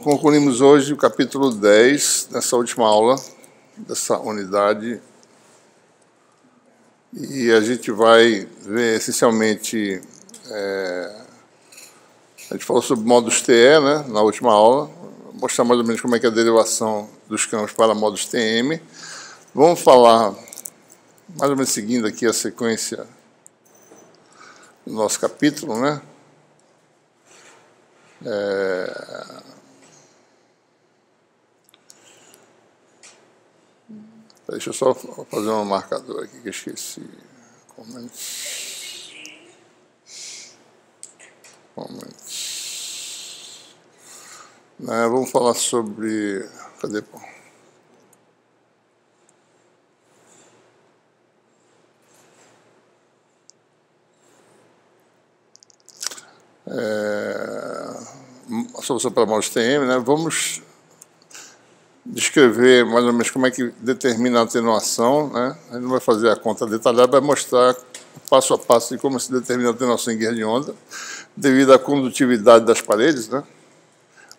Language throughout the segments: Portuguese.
concluímos hoje o capítulo 10, nessa última aula dessa unidade, e a gente vai ver essencialmente, a gente falou sobre módulos TE, né, na última aula, mostrar mais ou menos como é que é a derivação dos campos para módulos TM. Vamos falar, mais ou menos seguindo aqui a sequência do nosso capítulo, né? Deixa eu só fazer um marcador aqui que eu esqueci. Vamos falar sobre... Cadê, pô? A solução para módulos TM, né? Vamos descrever mais ou menos como é que determina a atenuação, né? A gente não vai fazer a conta detalhada, vai mostrar passo a passo de como se determina a atenuação em guia de onda, devido à condutividade das paredes, né?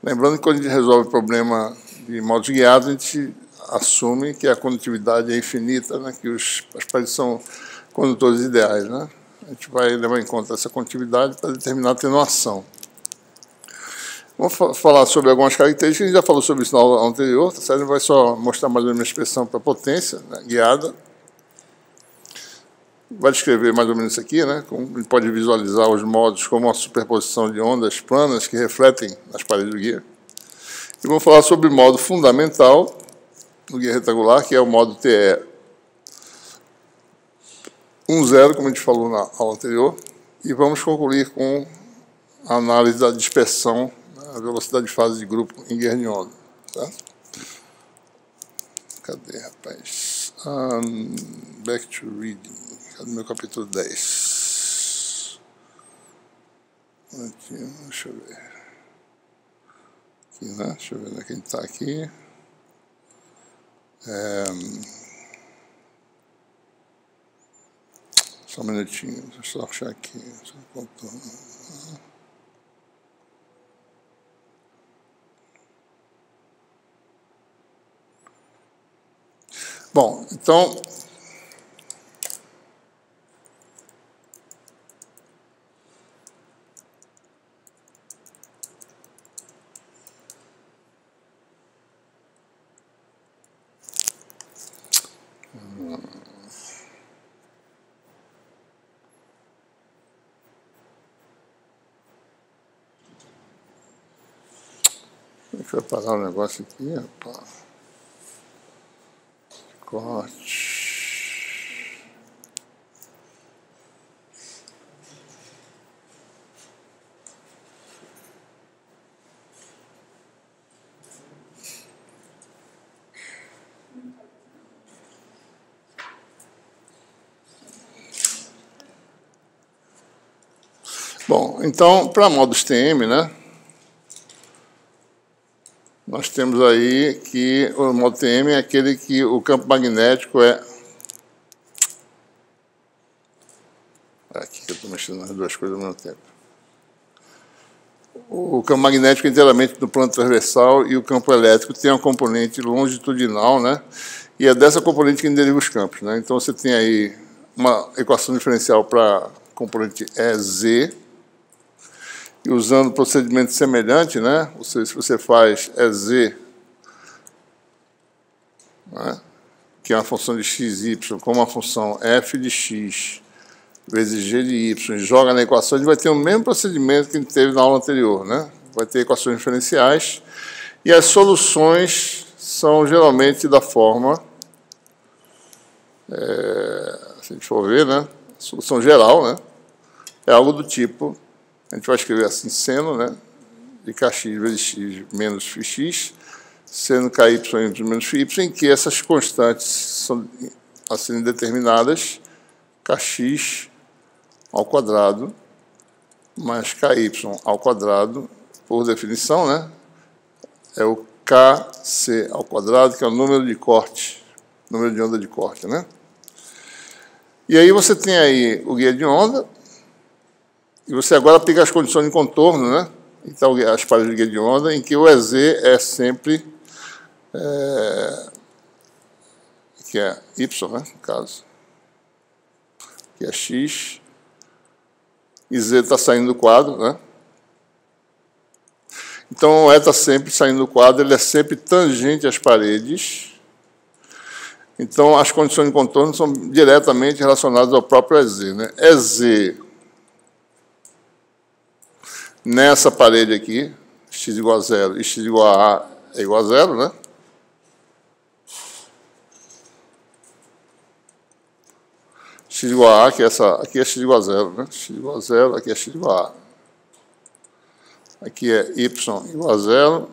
Lembrando que quando a gente resolve o problema de módulos guiados, a gente assume que a condutividade é infinita, né? Que as paredes são condutores ideais, né? A gente vai levar em conta essa condutividade para determinar a atenuação. Vamos falar sobre algumas características, a gente já falou sobre isso na aula anterior, tá certo? A gente vai só mostrar mais ou menos a expressão para potência, né, guiada. Vai descrever mais ou menos isso aqui, né? Como a gente pode visualizar os módulos como uma superposição de ondas planas que refletem nas paredes do guia. E vamos falar sobre o módulo fundamental do guia retangular, que é o módulo TE 10, como a gente falou na aula anterior, e vamos concluir com a análise da dispersão, a velocidade de fase de grupo em guia de onda. Tá? Cadê, rapaz? Back to reading. Cadê meu capítulo 10? Aqui, deixa eu ver. Aqui, né? Deixa eu ver onde é que a gente está aqui. Só um minutinho, deixa eu só achar aqui. Bom, então, deixa eu parar o negócio aqui, rapaz. Corte. Bom, então, para módulos TM, né? Nós temos aí que o módulo TM é aquele que o campo magnético é... Aqui que eu estou mexendo nas duas coisas ao mesmo tempo. O campo magnético é inteiramente no plano transversal e o campo elétrico tem uma componente longitudinal, né? E é dessa componente que deriva os campos, né? Então você tem aí uma equação diferencial para a componente EZ, e usando procedimento semelhante, né? Ou seja, se você faz EZ, né? Que é uma função de x, y, como uma função f de x vezes g de y, joga na equação, a gente vai ter o mesmo procedimento que a gente teve na aula anterior, né? Vai ter equações diferenciais, e as soluções são geralmente da forma, se a gente for ver, né? Solução geral, né? É algo do tipo, a gente vai escrever assim, seno, né? De kx vezes x menos φx, seno ky menos φy, em que essas constantes são assim determinadas, kx ao quadrado mais ky ao quadrado, por definição, né? É o kc ao quadrado, que é o número de corte, número de onda de corte, né? E aí você tem aí o guia de onda, e você agora aplica as condições de contorno, né? Então, as paredes de guia de onda, em que o EZ é sempre, que é Y, né, no caso, que é X, e Z está saindo do quadro, né? Então, o E está sempre saindo do quadro, ele é sempre tangente às paredes. Então, as condições de contorno são diretamente relacionadas ao próprio EZ, né? EZ nessa parede aqui, x igual a 0 e x igual a A é igual a 0, né? X igual a A, que é essa, aqui é x igual a 0, né? X igual a 0, aqui é x igual a A. Aqui é y igual a 0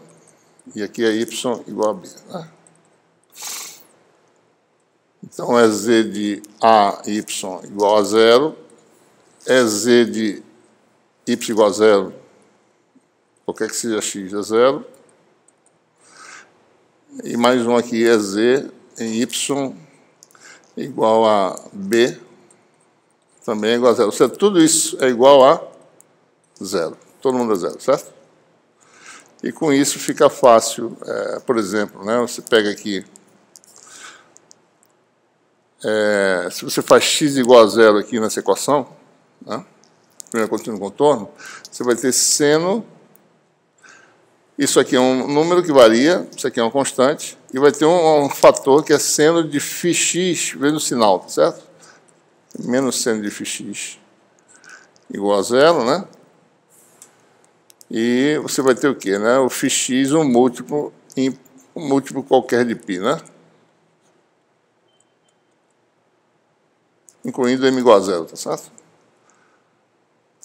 e aqui é y igual a B, né? Então, é z de AY igual a 0, é z de y igual a 0, qualquer que seja x é 0, e mais um aqui é z em y igual a B, também é igual a 0. Ou seja, tudo isso é igual a 0. Todo mundo é 0, certo? E com isso fica fácil, por exemplo, né, você pega aqui, se você faz x igual a 0 aqui nessa equação, né, primeira contínuo contorno, você vai ter seno, isso aqui é um número que varia, isso aqui é uma constante, e vai ter um fator que é seno de φx vezes o sinal, certo? Menos seno de φx igual a 0, né? E você vai ter o quê, né? O φx, um múltiplo qualquer de π, né? Incluindo m igual a 0, tá certo?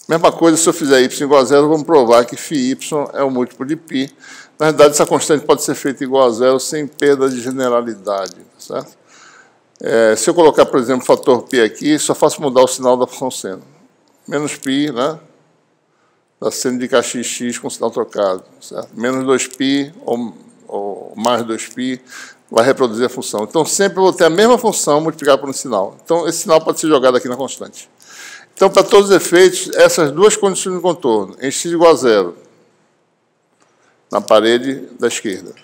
Mesma coisa, se eu fizer y igual a 0, vamos provar que φy é o múltiplo de π. Na verdade, essa constante pode ser feita igual a 0 sem perda de generalidade, tá certo? Se eu colocar, por exemplo, o fator π aqui, só faço mudar o sinal da função seno. Menos π, né? Da seno de kxx com sinal trocado, certo? Menos 2π ou mais 2π vai reproduzir a função. Então, sempre eu vou ter a mesma função multiplicada por um sinal. Então, esse sinal pode ser jogado aqui na constante. Então, para todos os efeitos, essas duas condições de contorno, em x igual a 0, na parede da esquerda,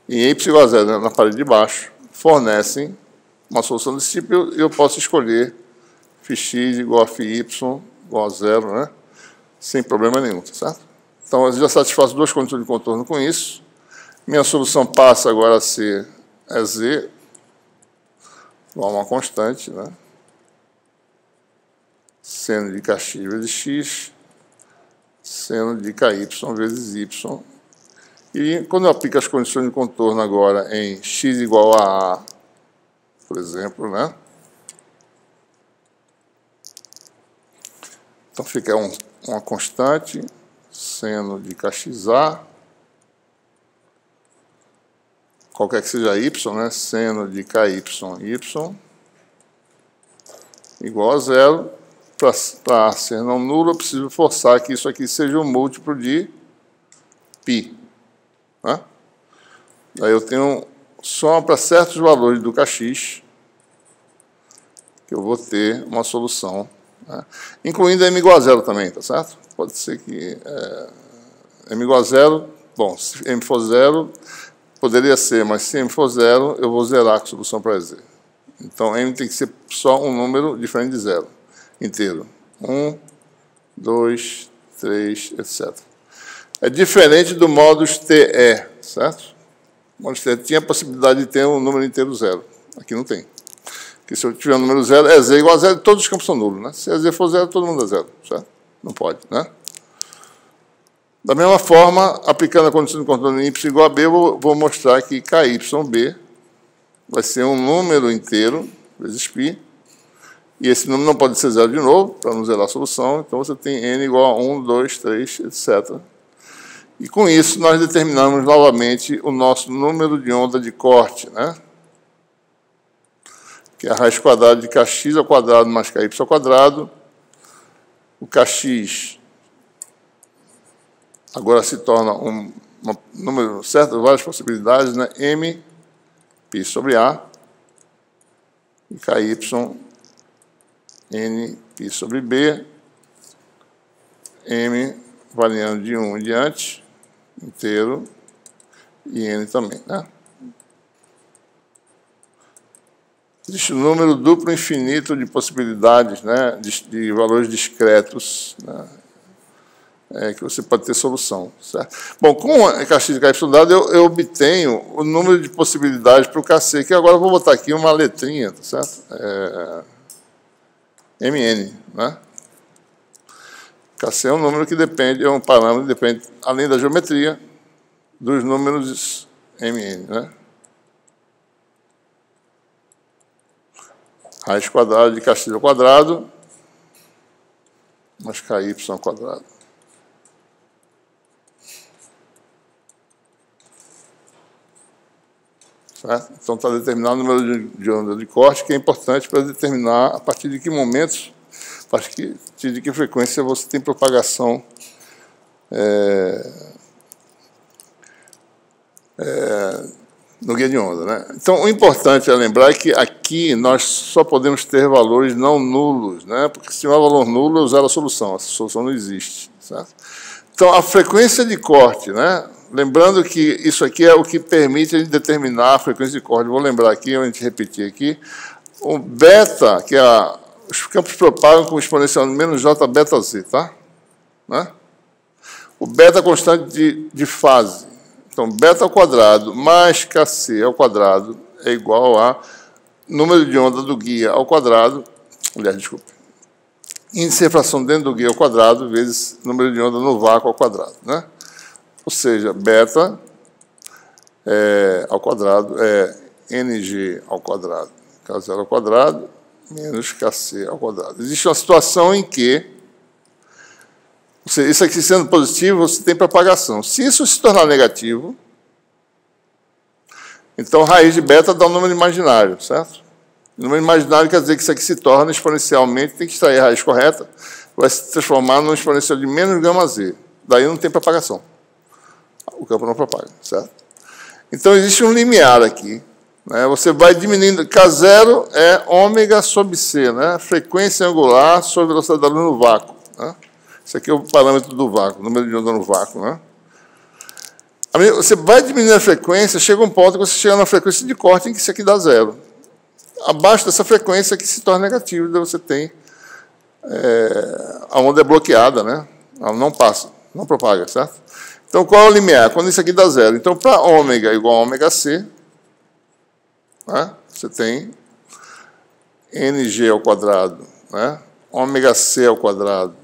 e em y igual a 0, na parede de baixo, fornecem uma solução desse tipo, e eu posso escolher φx igual a φy igual a 0, né? Sem problema nenhum, tá certo? Então, eu já satisfaço duas condições de contorno com isso. Minha solução passa agora a ser EZ, igual a uma constante, né? Seno de kx vezes x, seno de ky vezes y. E quando eu aplico as condições de contorno agora em x igual a A, por exemplo, né? Então fica uma constante, seno de kxa, qualquer que seja y, né? Seno de ky, y, igual a 0. Para ser não nulo, eu preciso forçar que isso aqui seja um múltiplo de π. Né? Daí eu tenho só para certos valores do kx que eu vou ter uma solução, né? Incluindo m igual a 0 também, tá certo? Pode ser que m igual a 0, bom, se m for 0, poderia ser, mas se m for 0, eu vou zerar a solução para EZ. Então, m tem que ser só um número diferente de 0, inteiro. 1, 2, 3, etc. É diferente do modus TE, certo? O modus TE tinha a possibilidade de ter um número inteiro 0. Aqui não tem. Porque se eu tiver um número 0, é z igual a 0, todos os campos são nulos, né? Se é z for 0, todo mundo é 0, certo? Não pode, né? Da mesma forma, aplicando a condição de contorno em y igual a b, eu vou mostrar que kyb vai ser um número inteiro, vezes π, e esse número não pode ser 0 de novo, para não zerar a solução, então você tem n igual a 1, 2, 3, etc. E com isso, nós determinamos novamente o nosso número de onda de corte, né? Que é a raiz quadrada de kx ao quadrado mais ky ao quadrado. O kx agora se torna um número certo, várias possibilidades, né? M π sobre A, e ky n π sobre B, m variando de 1 em diante, inteiro, e n também, né? Existe um número duplo infinito de possibilidades, né, de valores discretos, né, que você pode ter solução, certo? Bom, com a caixinha de KY estudada, eu obtenho o número de possibilidades para o KC, que agora eu vou botar aqui uma letrinha, tá certo? MN, né? KC é um número que depende, é um parâmetro que depende, além da geometria, dos números MN, né? Raiz quadrada de Castilho ao quadrado, mais KY ao quadrado. Certo? Então, está determinado o número de onda de corte, que é importante para determinar a partir de que momentos, a partir de que frequência você tem propagação no guia de onda, né? Então, o importante é lembrar que aqui nós só podemos ter valores não nulos, né? Porque se tiver um valor nulo, é usar a solução. Essa solução não existe, certo? Então, a frequência de corte, né? Lembrando que isso aqui é o que permite a gente determinar a frequência de corte. Vou lembrar aqui, a gente repetir aqui. O beta, que é os campos propagam com exponencial de menos j beta z, tá? Né? O beta é constante de fase. Então, beta ao quadrado mais KC ao quadrado é igual a número de onda do guia ao quadrado, aliás, desculpe, índice de refração dentro do guia ao quadrado vezes número de onda no vácuo ao quadrado, né? Ou seja, beta ao quadrado é NG ao quadrado, K0 ao quadrado, menos KC ao quadrado. Existe uma situação em que, isso aqui sendo positivo, você tem propagação. Se isso se tornar negativo, então raiz de beta dá um número imaginário, certo? O número imaginário quer dizer que isso aqui se torna exponencialmente, tem que extrair a raiz correta, vai se transformar num exponencial de menos gama z. Daí não tem propagação. O campo não propaga, certo? Então, existe um limiar aqui, né? Você vai diminuindo. K0 é ômega sobre C, né? Frequência angular sobre velocidade da luz no vácuo, né? Esse aqui é o parâmetro do vácuo, número de onda no vácuo, né? Você vai diminuindo a frequência, chega um ponto que você chega na frequência de corte em que isso aqui dá zero. Abaixo dessa frequência que se torna negativo, daí você tem a onda é bloqueada, né? Ela não passa, não propaga, certo? Então, qual é o limiar? Quando isso aqui dá zero. Então, para ômega igual a ômega C, né, você tem NG ao quadrado, né, ômega C ao quadrado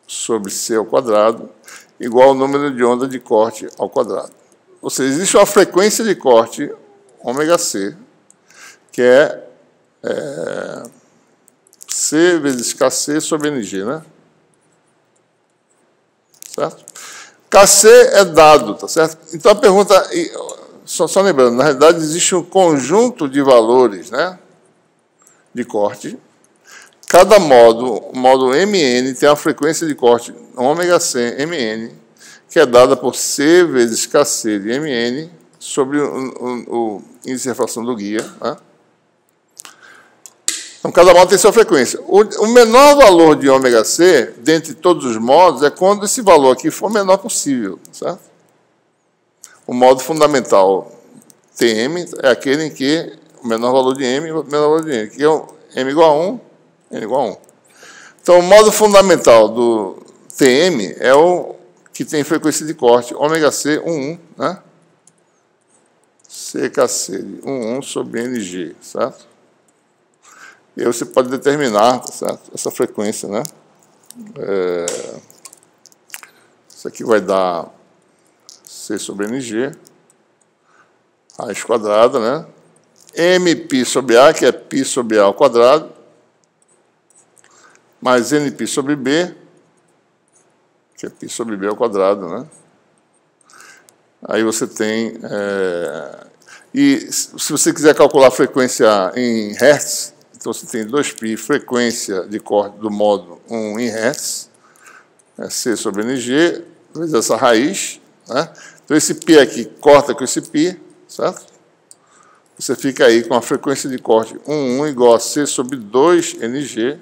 sobre C ao quadrado, igual ao número de onda de corte ao quadrado. Ou seja, existe uma frequência de corte, ômega C, que é C vezes KC sobre NG, né? Certo? KC é dado, tá certo? Então, a pergunta, só lembrando, na realidade, existe um conjunto de valores, né, de corte. Cada módulo, o módulo MN, tem a frequência de corte ômega C MN, que é dada por C vezes KC de MN, sobre o índice de refração do guia, né? Então, cada módulo tem sua frequência. O menor valor de ômega C, dentre todos os módulos, é quando esse valor aqui for o menor possível, certo? O módulo fundamental TM é aquele em que o menor valor de M e o menor valor de N, que é o M igual a 1, N igual a 1. Então, o módulo fundamental do TM é o que tem frequência de corte ômega C 1, né? CKC de 1 sobre NG, certo? E aí você pode determinar, tá certo, essa frequência, né? Isso aqui vai dar C sobre NG, raiz quadrada, né? MP sobre A, que é π sobre A ao quadrado, mais NP sobre B, que é π sobre B ao quadrado, né? Aí você tem... e se você quiser calcular a frequência em Hertz, então você tem 2π, frequência de corte do módulo 1 em Hertz, C sobre NG, vezes essa raiz, né? Então esse π aqui corta com esse π, certo? Você fica aí com a frequência de corte 1 igual a C sobre 2 NG,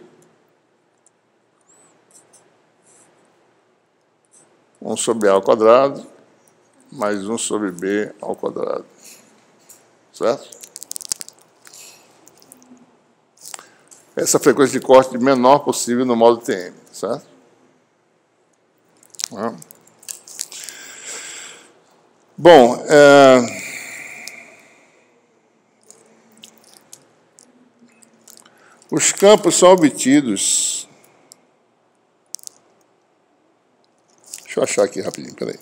1 sobre A ao quadrado, mais 1 sobre B ao quadrado. Certo? Essa frequência de corte de menor possível no módulo TM. Certo? Bom, os campos são obtidos... Deixa eu achar aqui rapidinho, peraí.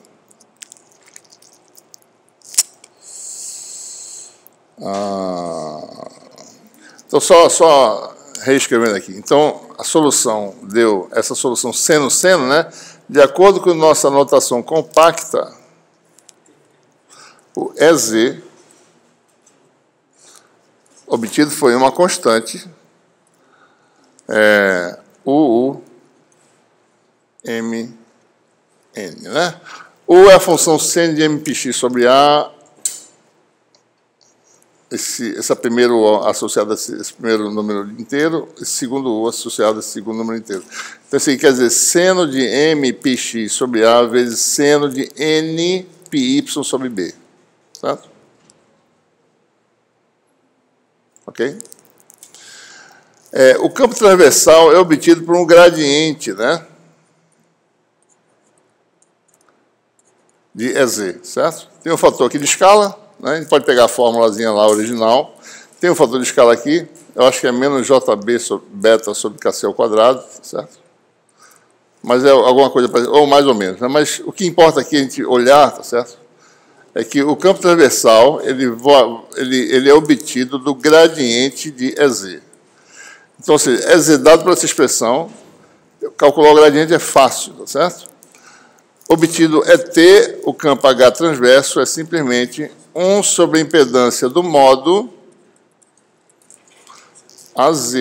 Então, só reescrevendo aqui. Então, a solução deu essa solução seno-seno, né? De acordo com nossa notação compacta, o EZ obtido foi uma constante UUMN, né? U é a função seno de MPX sobre A, essa primeiro U associada a esse primeiro número inteiro, esse segundo U associado a esse segundo número inteiro. Então, isso aí quer dizer seno de MPX sobre A vezes seno de NPY sobre B. Certo? Ok? O campo transversal é obtido por um gradiente, né? De EZ, certo? Tem um fator aqui de escala, né? A gente pode pegar a formulazinha lá original. Tem um fator de escala aqui, eu acho que é menos JB sobre beta sobre KC ao quadrado, certo? Mas é alguma coisa parecida, ou mais ou menos, né? Mas o que importa aqui a gente olhar, tá certo? É que o campo transversal ele é obtido do gradiente de EZ. Então, ou seja, EZ dado por essa expressão, calcular o gradiente é fácil, tá certo? Obtido ET, o campo H transverso é simplesmente 1 sobre a impedância do modo AZ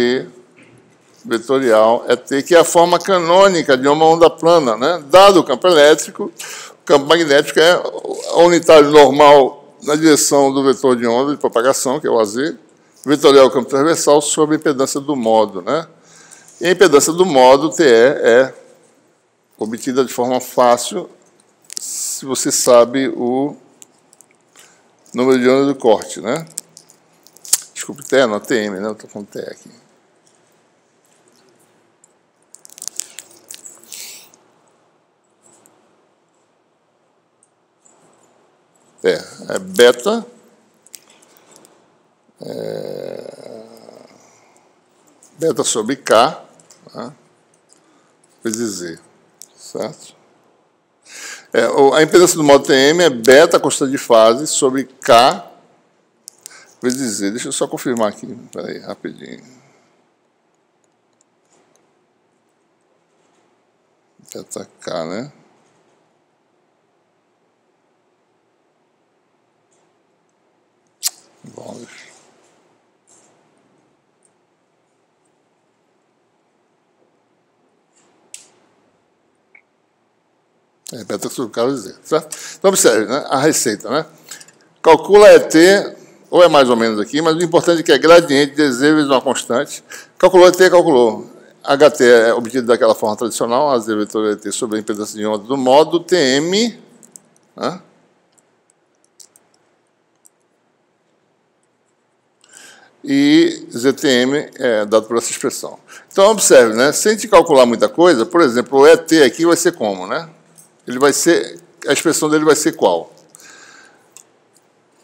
vetorial ET, que é a forma canônica de uma onda plana, né? Dado o campo elétrico, o campo magnético é a unitário normal na direção do vetor de onda de propagação, que é o AZ, vetorial campo transversal sobre a impedância do modo, né? E a impedância do modo, TE, é obtida de forma fácil se você sabe o número de onda do corte, né? Desculpe, TE, não, TM, né? Eu estou com TE aqui. É beta beta sobre K, né, vezes Z, certo? A impedância do modo TM é beta, constante de fase, sobre K vezes Z. Deixa eu só confirmar aqui, peraí, rapidinho. Beta K, né? Bom, beta sobre K vezes Z, certo? Então, observe, né? A receita, né? Calcula ET, ou é mais ou menos aqui, mas o importante é que é gradiente de Z vezes uma constante. Calculou ET, calculou. HT é obtido daquela forma tradicional, AZ vetor ET sobre a impedância de onda do modo TM, né? E ZTM é dado por essa expressão. Então, observe, né? Se a gente calcular muita coisa, por exemplo, o ET aqui vai ser como, né? Ele vai ser, a expressão dele vai ser qual?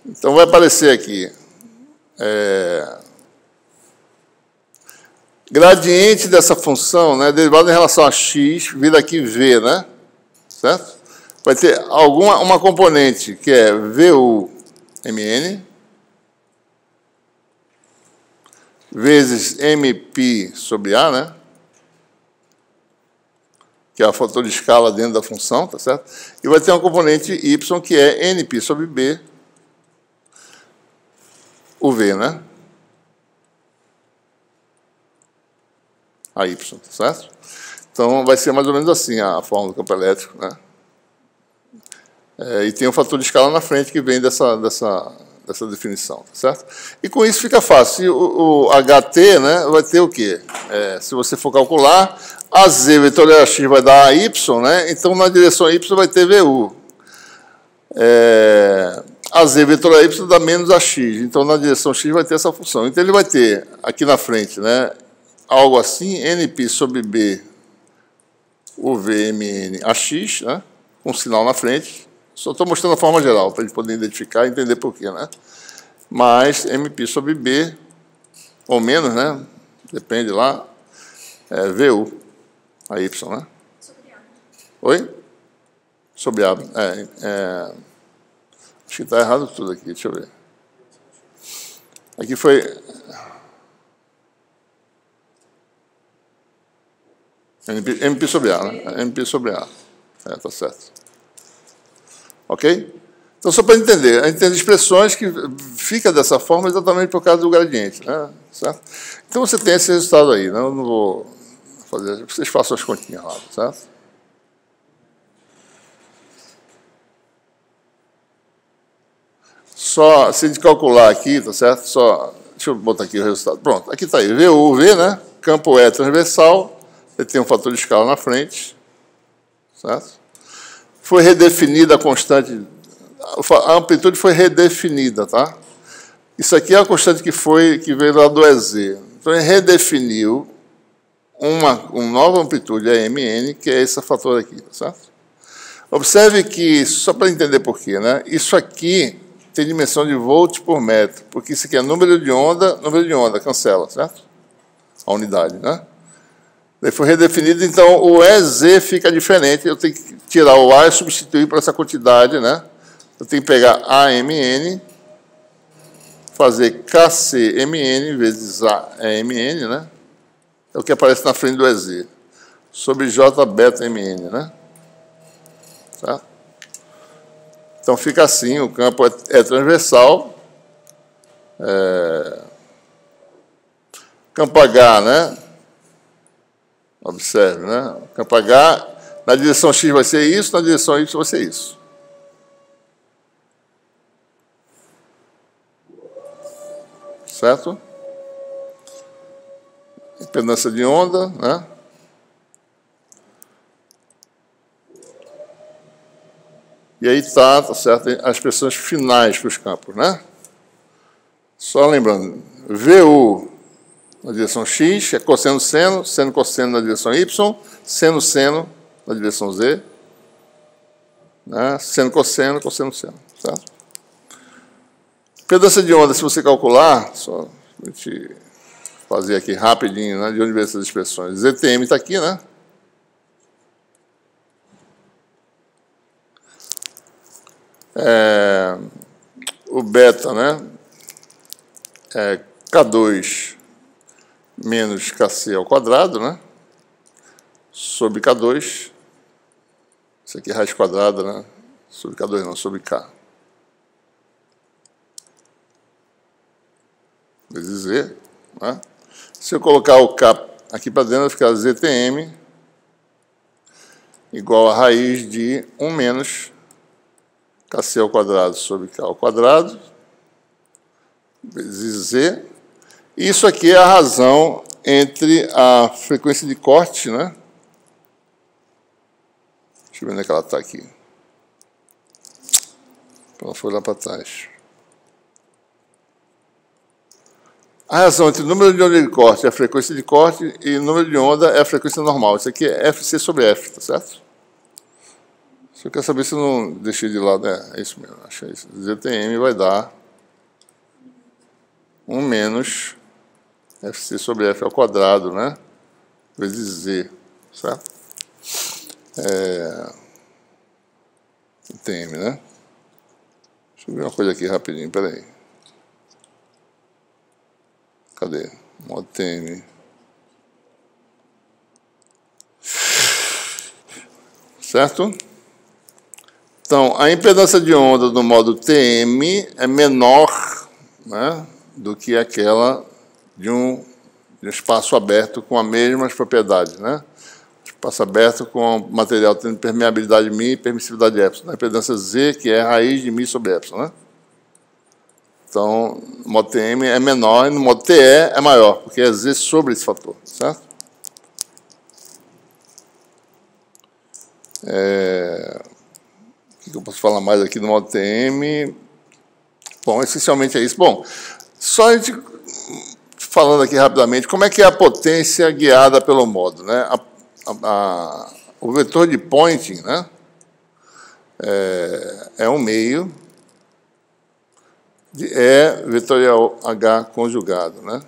Então, vai aparecer aqui gradiente dessa função, né, derivado em relação a x, vira aqui v, né? Certo? Vai ter uma componente que é VU-MN vezes MP sobre A, né? Que é a fator de escala dentro da função, tá certo? E vai ter uma componente Y que é NP sobre B, o V, né? A Y, tá certo? Então, vai ser mais ou menos assim a forma do campo elétrico, né? E tem um fator de escala na frente que vem dessa essa definição, tá certo? E com isso fica fácil. O HT, né, vai ter o quê? Se você for calcular, a Z vetorial X vai dar a Y, né? Então, na direção Y vai ter VU. A Z vetorial Y dá menos a X. Então, na direção X vai ter essa função. Então, ele vai ter, aqui na frente, né, algo assim, NP sobre B, UVMN AX, né, com um sinal na frente. Só estou mostrando a forma geral, para a gente poder identificar e entender por quê, né? Mais MP sobre B, ou menos, né? Depende lá, VU, a Y, né? Sobre A. Oi? Sobre A. Acho que está errado tudo aqui, deixa eu ver. Aqui foi... MP sobre A, né? MP sobre A. Tá certo. Ok? Então, só para entender, a gente tem expressões que fica dessa forma exatamente por causa do gradiente, né? Certo? Então, você tem esse resultado aí, né? Eu não vou fazer, vocês façam as continhas lá, certo? Só, se a gente calcular aqui, tá certo? Só, deixa eu botar aqui o resultado. Pronto, aqui está aí, VU, V, né? Campo E transversal, ele tem um fator de escala na frente, certo? Foi redefinida a constante, a amplitude foi redefinida, tá? Isso aqui é a constante que veio lá do EZ. Então, ele redefiniu uma nova amplitude, a MN, que é esse fator aqui, tá certo? Observe que, só para entender por quê, né? Isso aqui tem dimensão de volts por metro, porque isso aqui é número de onda, cancela, certo? A unidade, né? Ele foi redefinido, então o EZ fica diferente, eu tenho que tirar o A e substituir por essa quantidade, né? Eu tenho que pegar AMN, fazer KCMN vezes AMN, né? É o que aparece na frente do EZ, sobre J beta MN, né? Tá? Então fica assim, o campo é transversal, campo H, né? Observe, né? O campo H, na direção X vai ser isso, na direção Y vai ser isso. Certo? Impedância de onda, né? E aí tá certo? As expressões finais para os campos, né? Só lembrando, VU na direção X, é cosseno seno, seno cosseno na direção Y, seno seno na direção Z, né? Seno cosseno, cosseno seno, certo? Impedância de onda, se você calcular, só a gente fazer aqui rapidinho, né, de onde vem essas expressões. ZTM está aqui, né? O beta, né? É K2 menos KC ao quadrado, né? Sobre K2. Isso aqui é raiz quadrada, né? Sobre K2 não, sobre K. Vezes Z, né? Se eu colocar o K aqui para dentro, vai ficar ZTM igual a raiz de 1 menos KC ao quadrado sobre K ao quadrado, vezes Z. Isso aqui é a razão entre a frequência de corte, né? Deixa eu ver onde é que ela está aqui. Ela foi lá para trás. A razão entre o número de onda de corte e a frequência de corte e o número de onda é a frequência normal. Isso aqui é FC sobre F, tá certo? Se eu quero saber se eu não deixei de lado, é isso mesmo, acho que é isso. ZTM vai dar 1 menos FC sobre F ao quadrado, né? Vezes Z, certo? TM, né? Deixa eu ver uma coisa aqui rapidinho, peraí. Cadê? Modo TM. Certo? Então, a impedância de onda do modo TM é menor, né, do que aquela de um espaço aberto com as mesmas propriedades, né? Espaço aberto com material tendo permeabilidade μ e permissividade ε. A impedância Z, que é a raiz de μ sobre ε, né? Então, no modo TM é menor e no modo TE é maior, porque é Z sobre esse fator, certo? O que eu posso falar mais aqui no modo TM? Bom, essencialmente é isso. Bom, só a gente falando aqui rapidamente, como é que é a potência guiada pelo modo, né? O vetor de Poynting, né? É um meio de E vetorial H conjugado, né?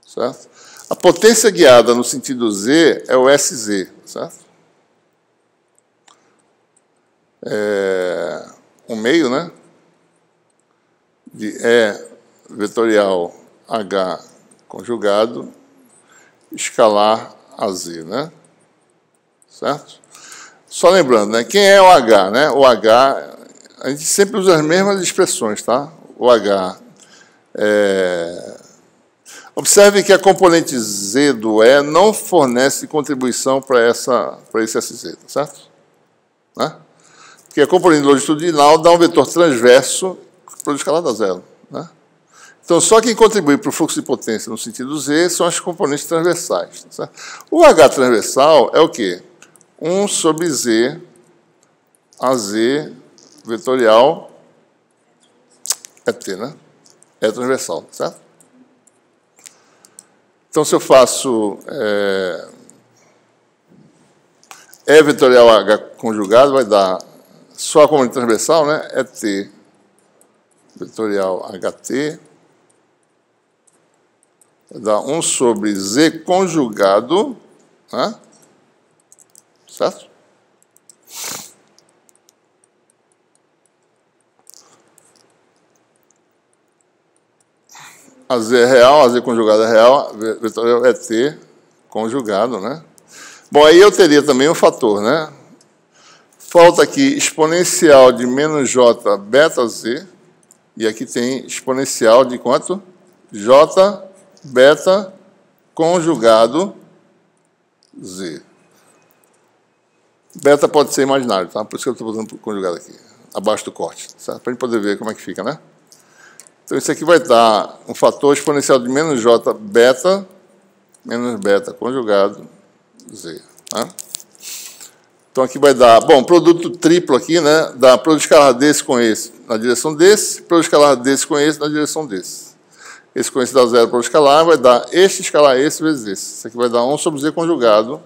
Certo? A potência guiada no sentido Z é o SZ, certo? Um meio, né? De E vetorial H conjugado escalar a Z, né? Certo? Só lembrando, né? Quem é o H, né? O H, a gente sempre usa as mesmas expressões, tá? O H Observe que a componente Z do E não fornece contribuição para esse SZ, tá certo? Né? Porque a componente longitudinal dá um vetor transverso para o escalado a zero, né? Então, só quem contribui para o fluxo de potência no sentido Z são as componentes transversais. Tá certo? O H transversal é o quê? 1 sobre Z, AZ, vetorial, ET, né? É transversal, certo? Então, se eu faço E vetorial H conjugado, vai dar só a componente transversal, né? ET vetorial HT, vai dar 1 sobre Z conjugado, né? Certo? A Z é real, a Z conjugada é real, vetorial ET conjugado, né? Bom, aí eu teria também um fator, né? Falta aqui exponencial de menos J beta Z, e aqui tem exponencial de quanto? J beta conjugado Z. Beta pode ser imaginário, tá? Por isso que eu estou usando conjugado aqui, abaixo do corte, certo? Para a gente poder ver como é que fica, né? Então, isso aqui vai dar um fator exponencial de menos J beta, menos beta conjugado Z. Tá? Então, aqui vai dar, bom, produto triplo aqui, né? Dá produto escalar desse com esse na direção desse, produto escalar desse com esse na direção desse. Esse com esse dá zero produto escalar, vai dar este escalar esse vezes esse. Isso aqui vai dar 1 sobre Z conjugado,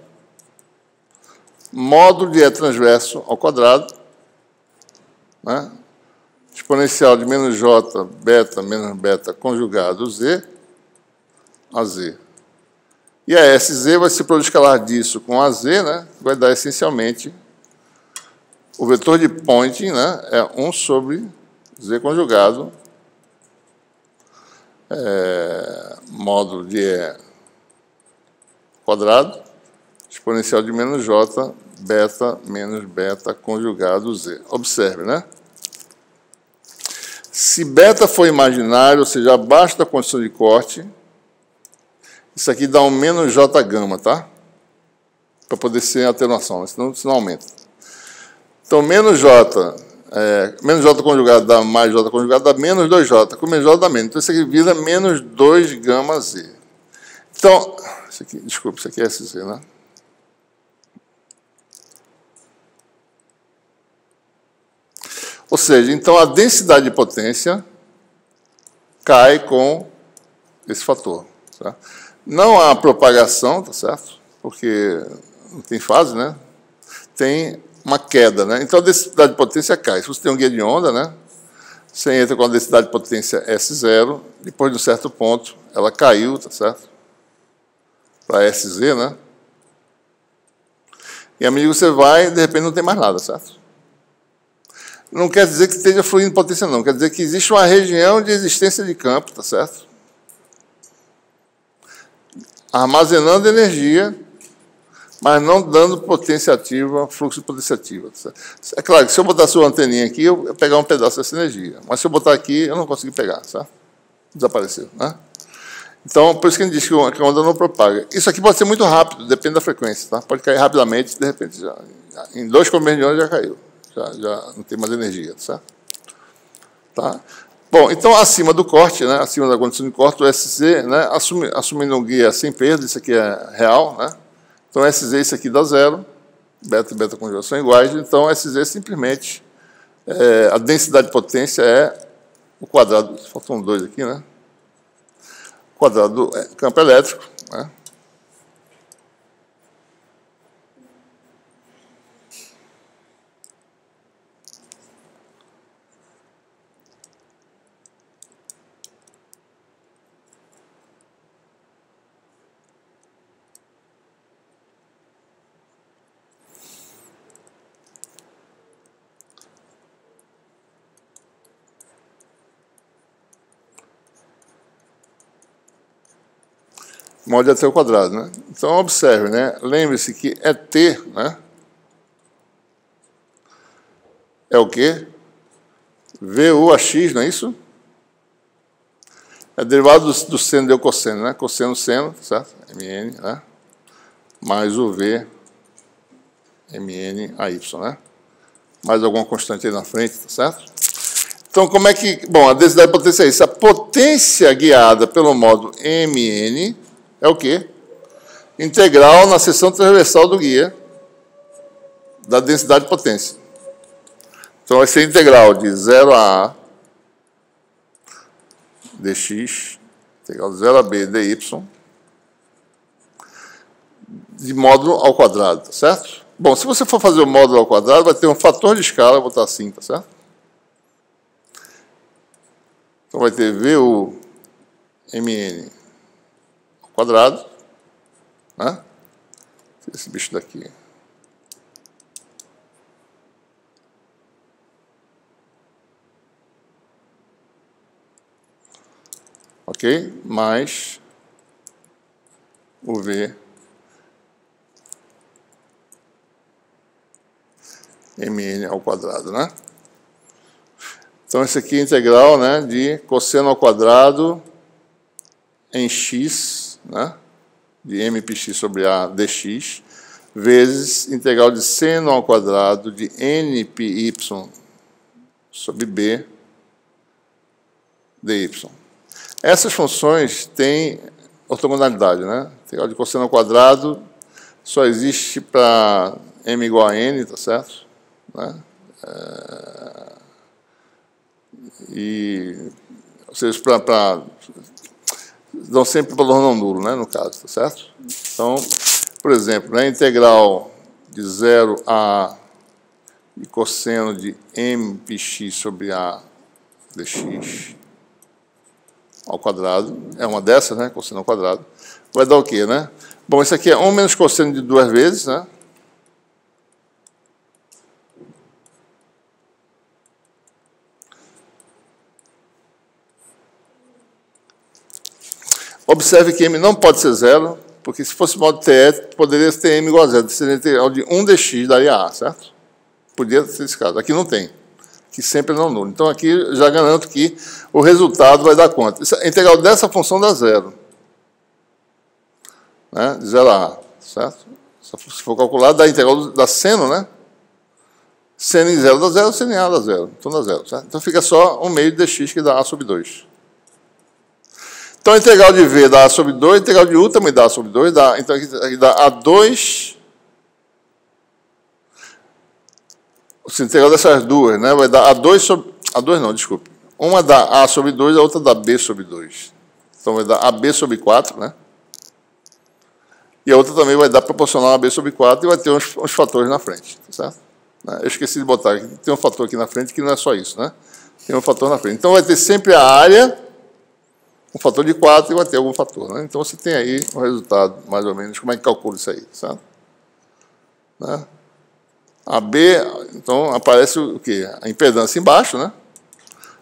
módulo de E transverso ao quadrado, né? Exponencial de menos J beta menos beta conjugado Z a Z. E a SZ vai ser produto escalar disso com AZ, né? Vai dar essencialmente o vetor de Poynting, né? É 1 sobre Z conjugado, módulo de E quadrado, exponencial de menos J beta menos beta conjugado Z. Observe, né? Se beta for imaginário, ou seja, abaixo da condição de corte, isso aqui dá um menos J gama, tá? Para poder ser atenuação, senão aumenta. Então, menos J conjugado dá mais J conjugado, dá menos 2J. Com menos J dá menos. Então, isso aqui vira menos 2 gama Z. Então, isso aqui, desculpa, isso aqui é SZ, né? Ou seja, então a densidade de potência cai com esse fator. Tá? Não há propagação, tá certo? Porque não tem fase, né? Tem uma queda, né? Então a densidade de potência cai. Se você tem um guia de onda, né? Você entra com a densidade de potência S0, depois de um certo ponto, ela caiu, tá certo? Para SZ, né? E à medida que você vai, de repente não tem mais nada, certo? Não quer dizer que esteja fluindo potência, não. Quer dizer que existe uma região de existência de campo, tá certo? Armazenando energia, mas não dando potência ativa, fluxo de potência ativa. Tá certo? É claro que se eu botar sua anteninha aqui, eu vou pegar um pedaço dessa energia. Mas se eu botar aqui, eu não consigo pegar, certo? Desapareceu, né? Então, por isso que a gente diz que a onda não propaga. Isso aqui pode ser muito rápido, depende da frequência, tá? Pode cair rapidamente, de repente, em 2 começos de onda já caiu. Já não tem mais energia, certo? Tá? Bom, então, acima do corte, né, acima da condição de corte, o SZ, né, assumindo um guia sem perda, isso aqui é real, né? Então, SZ, isso aqui dá zero, beta e beta conjugação iguais, então, SZ simplesmente, a densidade de potência é o quadrado, faltam 2 aqui, né? O quadrado do campo elétrico, né? Mod até o quadrado, né? Então, observe, né? Lembre-se que T, né? É o quê? VU a x, não é isso? É derivado do seno deu cosseno, né? Cosseno, seno, certo? MN, né? Mais o V, MN a Y, né? Mais alguma constante aí na frente, tá certo? Então, como é que... Bom, a densidade de potência é isso. A potência guiada pelo modo MN é o quê? Integral na seção transversal do guia da densidade de potência. Então, vai ser integral de 0 a A dx, integral de 0 a B dy, de módulo ao quadrado, tá certo? Bom, se você for fazer o módulo ao quadrado, vai ter um fator de escala, vou botar assim, tá certo? Então, vai ter VU MN ao quadrado, né? Esse bicho daqui. Ok? Mais o V MN ao quadrado, né? Então, esse aqui é integral, né, de cosseno ao quadrado em x, né, de mπx sobre A dx, vezes integral de seno ao quadrado de nπy sobre B dy. Essas funções têm ortogonalidade, né? Integral de cosseno ao quadrado só existe para m igual a n, tá certo? Né? Ou seja, dão sempre valor não nulo, né, no caso, tá certo? Então, por exemplo, né, integral de 0 a de cosseno de mπx sobre A dx ao quadrado, é uma dessas, né, cosseno ao quadrado, vai dar o quê, né? Bom, isso aqui é 1 menos cosseno de 2 vezes, né? Observe que m não pode ser zero, porque se fosse modo TE, poderia ter m igual a zero. Seria integral de 1 dx daria A, certo? Podia ser esse caso. Aqui não tem, que sempre é não nulo. Então, aqui já garanto que o resultado vai dar quanto? A integral dessa função dá zero. Né? De 0 a A, certo? Se for calcular, dá a integral da seno, né? Seno em 0 dá 0, seno em A dá 0. Então, dá 0, certo? Então, fica só 1 meio de dx, que dá A sobre 2. Então, a integral de V dá A sobre 2, a integral de U também dá A sobre 2, então aqui dá A2. A integral dessas duas, né, vai dar A2 sobre... A2 não, desculpe. Uma dá A sobre 2, a outra dá B sobre 2. Então, vai dar AB sobre 4, né? E a outra também vai dar proporcional a AB sobre 4 e vai ter uns fatores na frente, tá certo? Eu esqueci de botar aqui, tem um fator aqui na frente que não é só isso, né? Tem um fator na frente. Então, vai ter sempre a área, um fator de 4 e vai ter algum fator, né? Então, você tem aí o resultado, mais ou menos, como é que calcula isso aí, certo? Né? A B, então, aparece o quê? A impedância embaixo, né?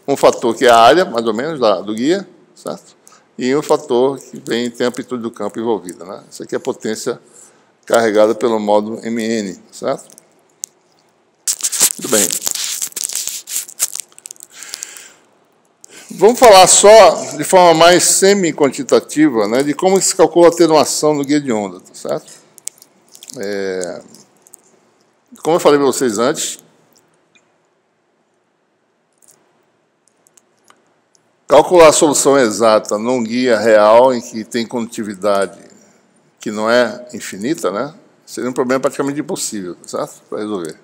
Um fator que é a área, mais ou menos, do guia, certo? E um fator que tem a amplitude do campo envolvida, né? Isso aqui é a potência carregada pelo módulo MN, certo? Muito bem. Vamos falar só, de forma mais semi-quantitativa, né, de como se calcula a atenuação no guia de onda, tá certo? Como eu falei para vocês antes, calcular a solução exata num guia real em que tem condutividade que não é infinita, né, seria um problema praticamente impossível, certo? Para resolver.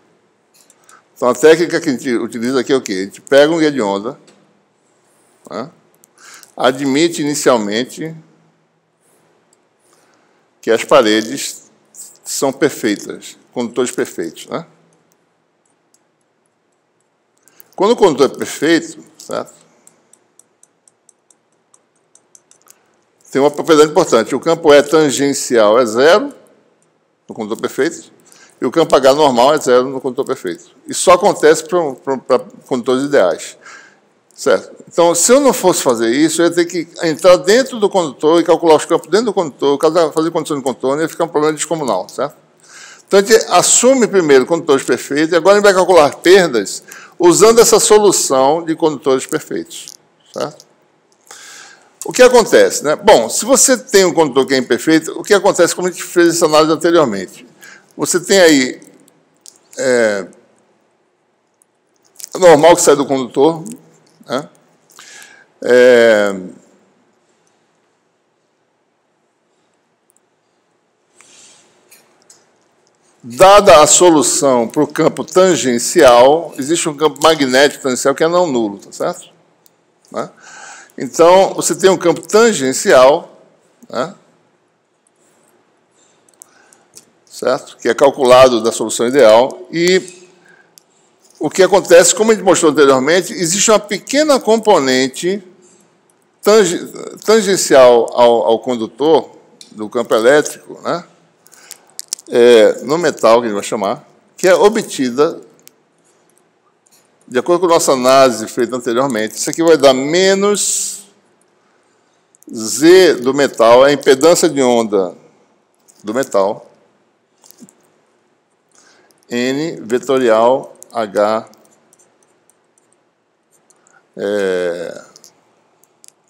Então, a técnica que a gente utiliza aqui é o quê? A gente pega um guia de onda, né, admite inicialmente que as paredes são perfeitas, condutores perfeitos, né? Quando o condutor é perfeito, certo? Tem uma propriedade importante. O campo E tangencial é zero no condutor perfeito e o campo H normal é zero no condutor perfeito. Isso só acontece para condutores ideais. Certo? Então, se eu não fosse fazer isso, eu ia ter que entrar dentro do condutor e calcular os campos dentro do condutor, fazer condição de contorno, ia ficar um problema descomunal, certo? Então, a gente assume primeiro condutores perfeitos e agora a gente vai calcular perdas usando essa solução de condutores perfeitos, certo? O que acontece, né? Bom, se você tem um condutor que é imperfeito, o que acontece, como a gente fez essa análise anteriormente? Você tem aí normal que sai do condutor, né? Dada a solução para o campo tangencial, existe um campo magnético tangencial que é não nulo, tá certo? Né? Então, você tem um campo tangencial, né, certo? Que é calculado da solução ideal, e o que acontece, como a gente mostrou anteriormente, existe uma pequena componente tangencial ao condutor do campo elétrico, né, no metal, que a gente vai chamar, que é obtida, de acordo com a nossa análise feita anteriormente. Isso aqui vai dar menos Z do metal, a impedância de onda do metal, N vetorial H,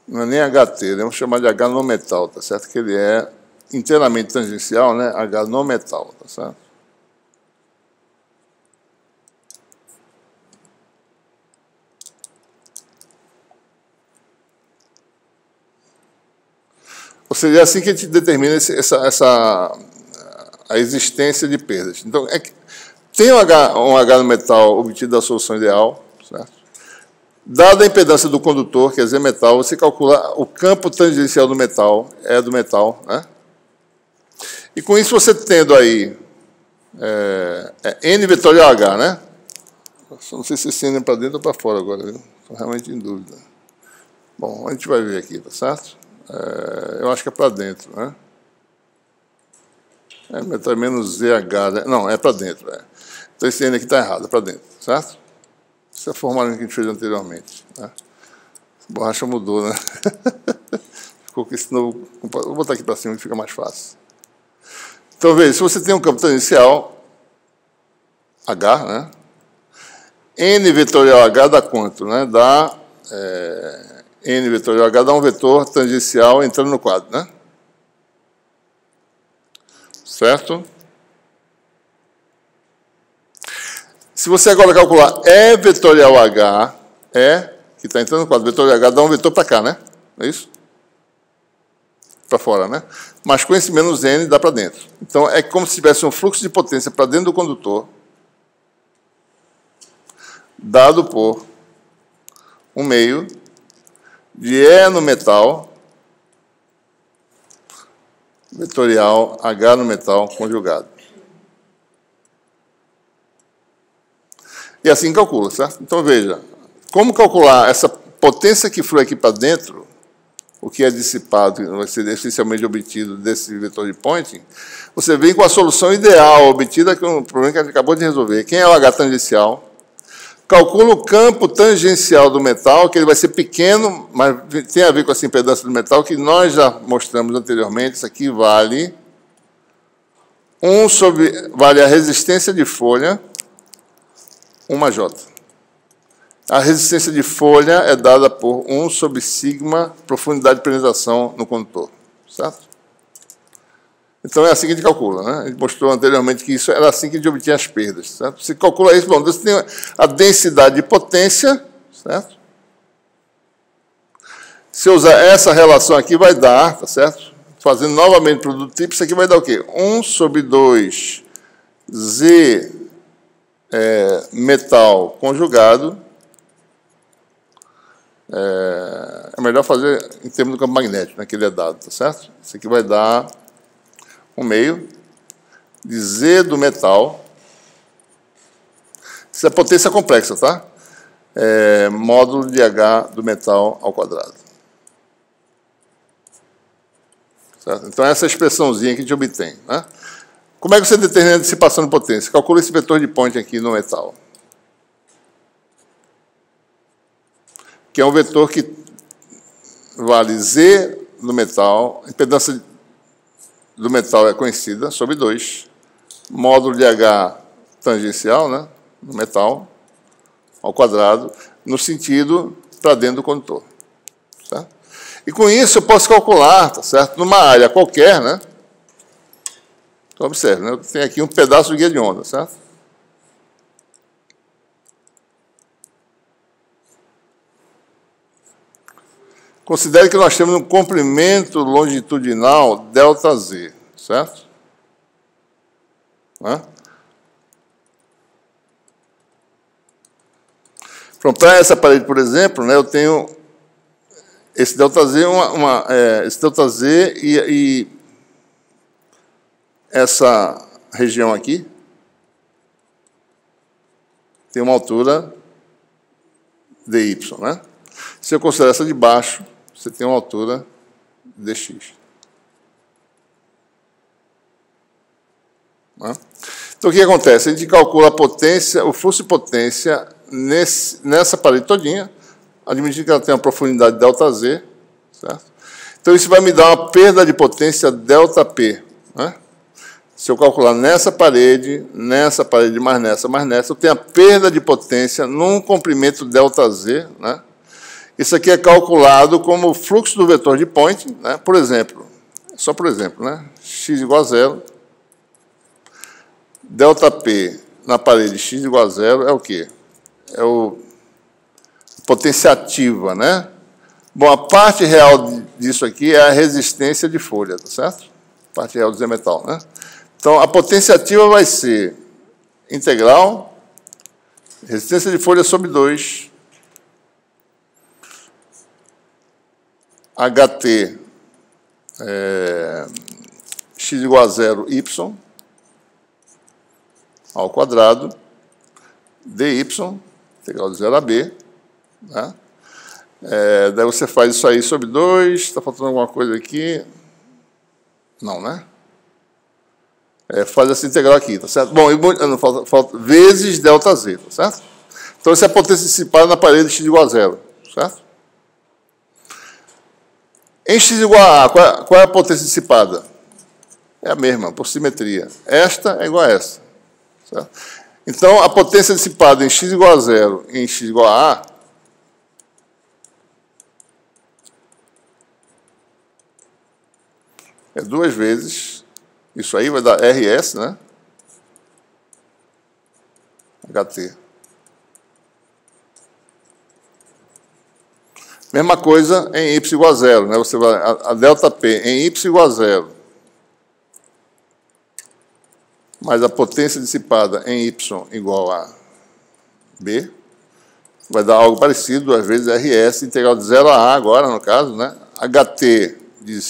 não é nem HT, vamos chamar de H no metal, tá certo? Que ele é inteiramente tangencial, né? H no metal, tá certo? Ou seja, é assim que a gente determina a existência de perdas. Então, tem um H no metal obtido da solução ideal, certo? Dada a impedância do condutor, que é Z metal, você calcula o campo tangencial do metal, do metal, né? E com isso você tendo aí N vetorial H, né? Não sei se esse N é para dentro ou para fora agora, viu? Estou realmente em dúvida. Bom, a gente vai ver aqui, tá certo? Eu acho que é para dentro, né? Metal é menos ZH, né? Não, é para dentro. Então esse N aqui está errado, é para dentro, certo? Isso é a forma que a gente fez anteriormente, né? A borracha mudou, né? Ficou com esse novo. Vou botar aqui para cima que fica mais fácil. Então, veja, se você tem um campo tangencial, H, né? N vetorial H dá quanto, né? Dá N vetorial H dá um vetor tangencial entrando no quadro, né? Certo? Se você agora calcular E vetorial H, que está entrando no quadro, vetorial H dá um vetor para cá, né? É isso? Para fora, né? Mas com esse menos N dá para dentro. Então, é como se tivesse um fluxo de potência para dentro do condutor, dado por um meio de E no metal, vetorial H no metal conjugado. E assim calcula, certo? Então, veja, como calcular essa potência que flui aqui para dentro, o que é dissipado, vai ser essencialmente obtido desse vetor de Poynting, você vem com a solução ideal obtida, que é um problema que a gente acabou de resolver. Quem é o H tangencial? Calcula o campo tangencial do metal, que ele vai ser pequeno, mas tem a ver com essa impedância do metal, que nós já mostramos anteriormente. Isso aqui vale vale a resistência de folha, 1J. A resistência de folha é dada por 1 sobre sigma profundidade de penetração no condutor, certo? Então, é assim que a gente calcula, né? A gente mostrou anteriormente que isso era assim que a gente obtinha as perdas, certo? Você calcula isso, bom, você tem a densidade de potência, certo? Se eu usar essa relação aqui, vai dar, tá certo? Fazendo novamente o produto tipo, isso aqui vai dar o quê? 1 sobre 2 Z metal conjugado. É melhor fazer em termos do campo magnético, né, que ele é dado, tá certo? Isso aqui vai dar 1/2 de Z do metal. Isso é potência complexa, tá? Módulo de H do metal ao quadrado. Certo? Então, essa expressãozinha que a gente obtém, né? Como é que você determina a dissipação de potência? Calcula esse vetor de Point aqui no metal. Que é um vetor que vale Z no metal, a impedância do metal é conhecida, sobre 2, módulo de H tangencial, né, no metal, ao quadrado, no sentido para dentro do condutor. Certo? E com isso eu posso calcular, tá certo? Numa área qualquer, né? Então observe, né? Eu tenho aqui um pedaço de guia de onda, certo? Considere que nós temos um comprimento longitudinal ΔZ, certo? Né? Então, para essa parede, por exemplo, né, eu tenho esse ΔZ, esse ΔZ e essa região aqui tem uma altura dy, né? Se eu considerar essa de baixo, você tem uma altura dx. Né? Então, o que acontece? A gente calcula a potência, o fluxo de potência nessa parede todinha, admitindo que ela tem uma profundidade ΔZ, certo? Então, isso vai me dar uma perda de potência ΔP, né? Se eu calcular nessa parede, mais nessa, eu tenho a perda de potência num comprimento ΔZ, né? Isso aqui é calculado como o fluxo do vetor de Point, né? Por exemplo, só por exemplo, né? X igual a 0, ΔP na parede x igual a 0 é o quê? É o potência ativa, né? Bom, a parte real disso aqui é a resistência de folha, tá certo? A parte real do Z metal, né? Então, a potência ativa vai ser integral, resistência de folha sobre 2, HT x igual a 0, y, ao quadrado, dy, integral de 0 a b, né? Daí você faz isso aí sobre 2, está faltando alguma coisa aqui? Não, né? Faz essa integral aqui, tá certo? Bom, não, falta vezes ΔZ, tá certo? Então, essa é a potência dissipada na parede x igual a 0, certo? Em x igual a A, qual é a potência dissipada? É a mesma, por simetria. Esta é igual a essa, certo? Então, a potência dissipada em x igual a 0 e em x igual a A é 2 vezes, isso aí vai dar RS, né? HT. Mesma coisa em y igual a 0, né? Você vai a ΔP em y igual a 0, mais a potência dissipada em y igual a B, vai dar algo parecido, às vezes RS, integral de 0 a A agora, no caso, né? HT de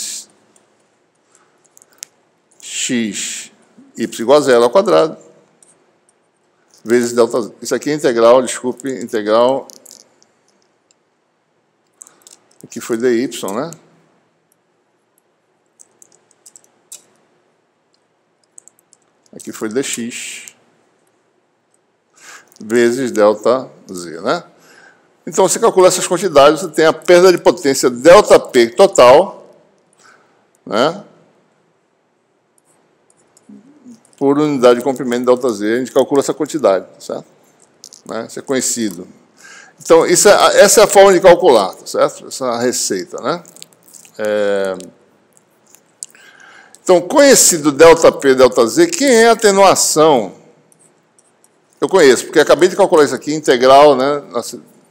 x, y igual a 0 ao quadrado, vezes ΔZ. Isso aqui é integral, desculpe, integral, aqui foi dy, né? Aqui foi dx, vezes ΔZ, né? Então, você calcula essas quantidades, você tem a perda de potência ΔP total, né? Por unidade de comprimento ΔZ, a gente calcula essa quantidade, certo? Né? Isso é conhecido. Então, essa é a forma de calcular, tá certo? Essa receita, né? Então, conhecido ΔP, ΔZ, quem é a atenuação? Eu conheço, porque acabei de calcular isso aqui, integral, né?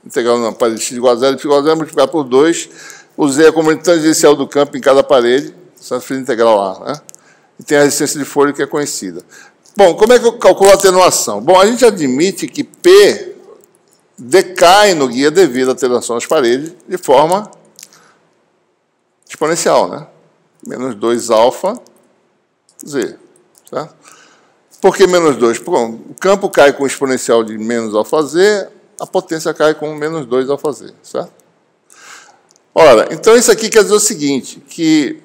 Integral na parede x igual a 0, x igual a 0 multiplicado por 2, Usei a componente tangencial do campo em cada parede, fiz integral A, né? E tem a resistência de folha que é conhecida. Bom, como é que eu calculo a atenuação? Bom, a gente admite que P decai no guia devido à atenuação das paredes de forma exponencial, né? Menos 2 alfa Z. Certo? Por que menos 2? Bom, o campo cai com exponencial de menos alfa Z, a potência cai com menos 2 alfa Z. Certo? Ora, então isso aqui quer dizer o seguinte, que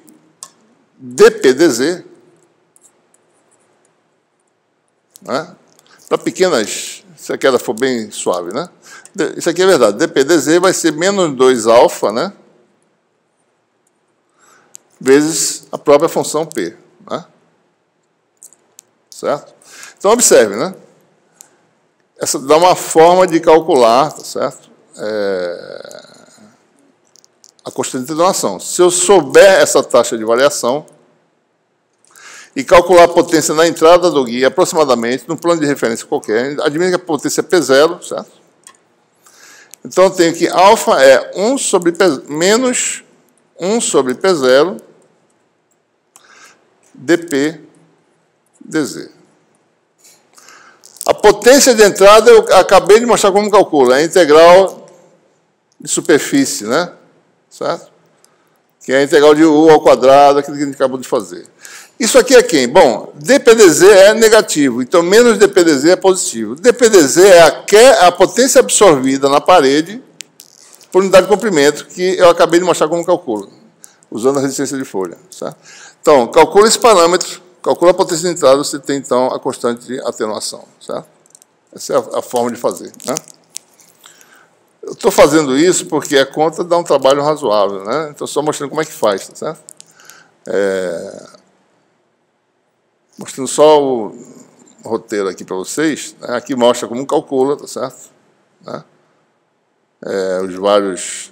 dPdZ, né, para pequenas, se a queda for bem suave, né? Isso aqui é verdade, dPdZ vai ser menos 2 alfa, né? Vezes a própria função P. Né? Certo? Então, observe, né? Essa dá uma forma de calcular, tá certo? A constante de atenuação. Se eu souber essa taxa de variação e calcular a potência na entrada do guia aproximadamente, num plano de referência qualquer, admite que a potência é P0, certo? Então, eu tenho que alfa é 1 sobre P, menos 1 sobre P0 dP dZ. A potência de entrada eu acabei de mostrar como calcula, é a integral de superfície, né? Certo? Que é a integral de U ao quadrado, aquilo que a gente acabou de fazer. Isso aqui é quem? Bom, dPdZ é negativo, então menos dPdZ é positivo. dPdZ é a potência absorvida na parede por unidade de comprimento, que eu acabei de mostrar como calculo, usando a resistência de folha. Certo? Então, calcula esse parâmetro, calcula a potência de entrada, você tem, então, a constante de atenuação. Certo? Essa é a forma de fazer. Né? Eu estou fazendo isso porque a conta dá um trabalho razoável. Né? Então, só mostrando como é que faz. Tá certo? Mostrando só o roteiro aqui para vocês. Né? Aqui mostra como calcula, tá certo? Né? Os vários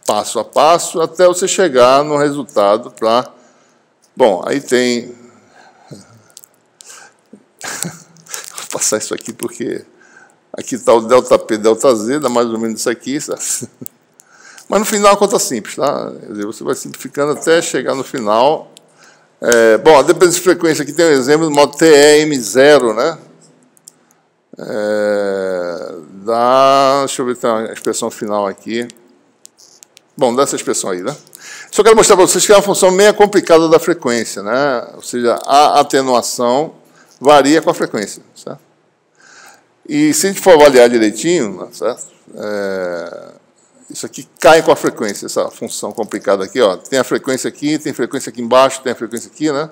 passo a passo, até você chegar no resultado para... Bom, aí tem... Vou passar isso aqui porque aqui está o ΔP, ΔZ, dá mais ou menos isso aqui, sabe? Mas no final é uma conta simples, tá? Quer dizer, você vai simplificando até chegar no final. Bom, a dependência de frequência aqui tem um exemplo do modo TEM0, né? Deixa eu ver se tem uma expressão final aqui. Bom, dá essa expressão aí, né? Só quero mostrar para vocês que é uma função meio complicada da frequência, né? Ou seja, a atenuação varia com a frequência, certo? E se a gente for avaliar direitinho, certo? Isso aqui cai com a frequência, essa função complicada aqui, ó. Tem a frequência aqui embaixo, tem a frequência aqui, né?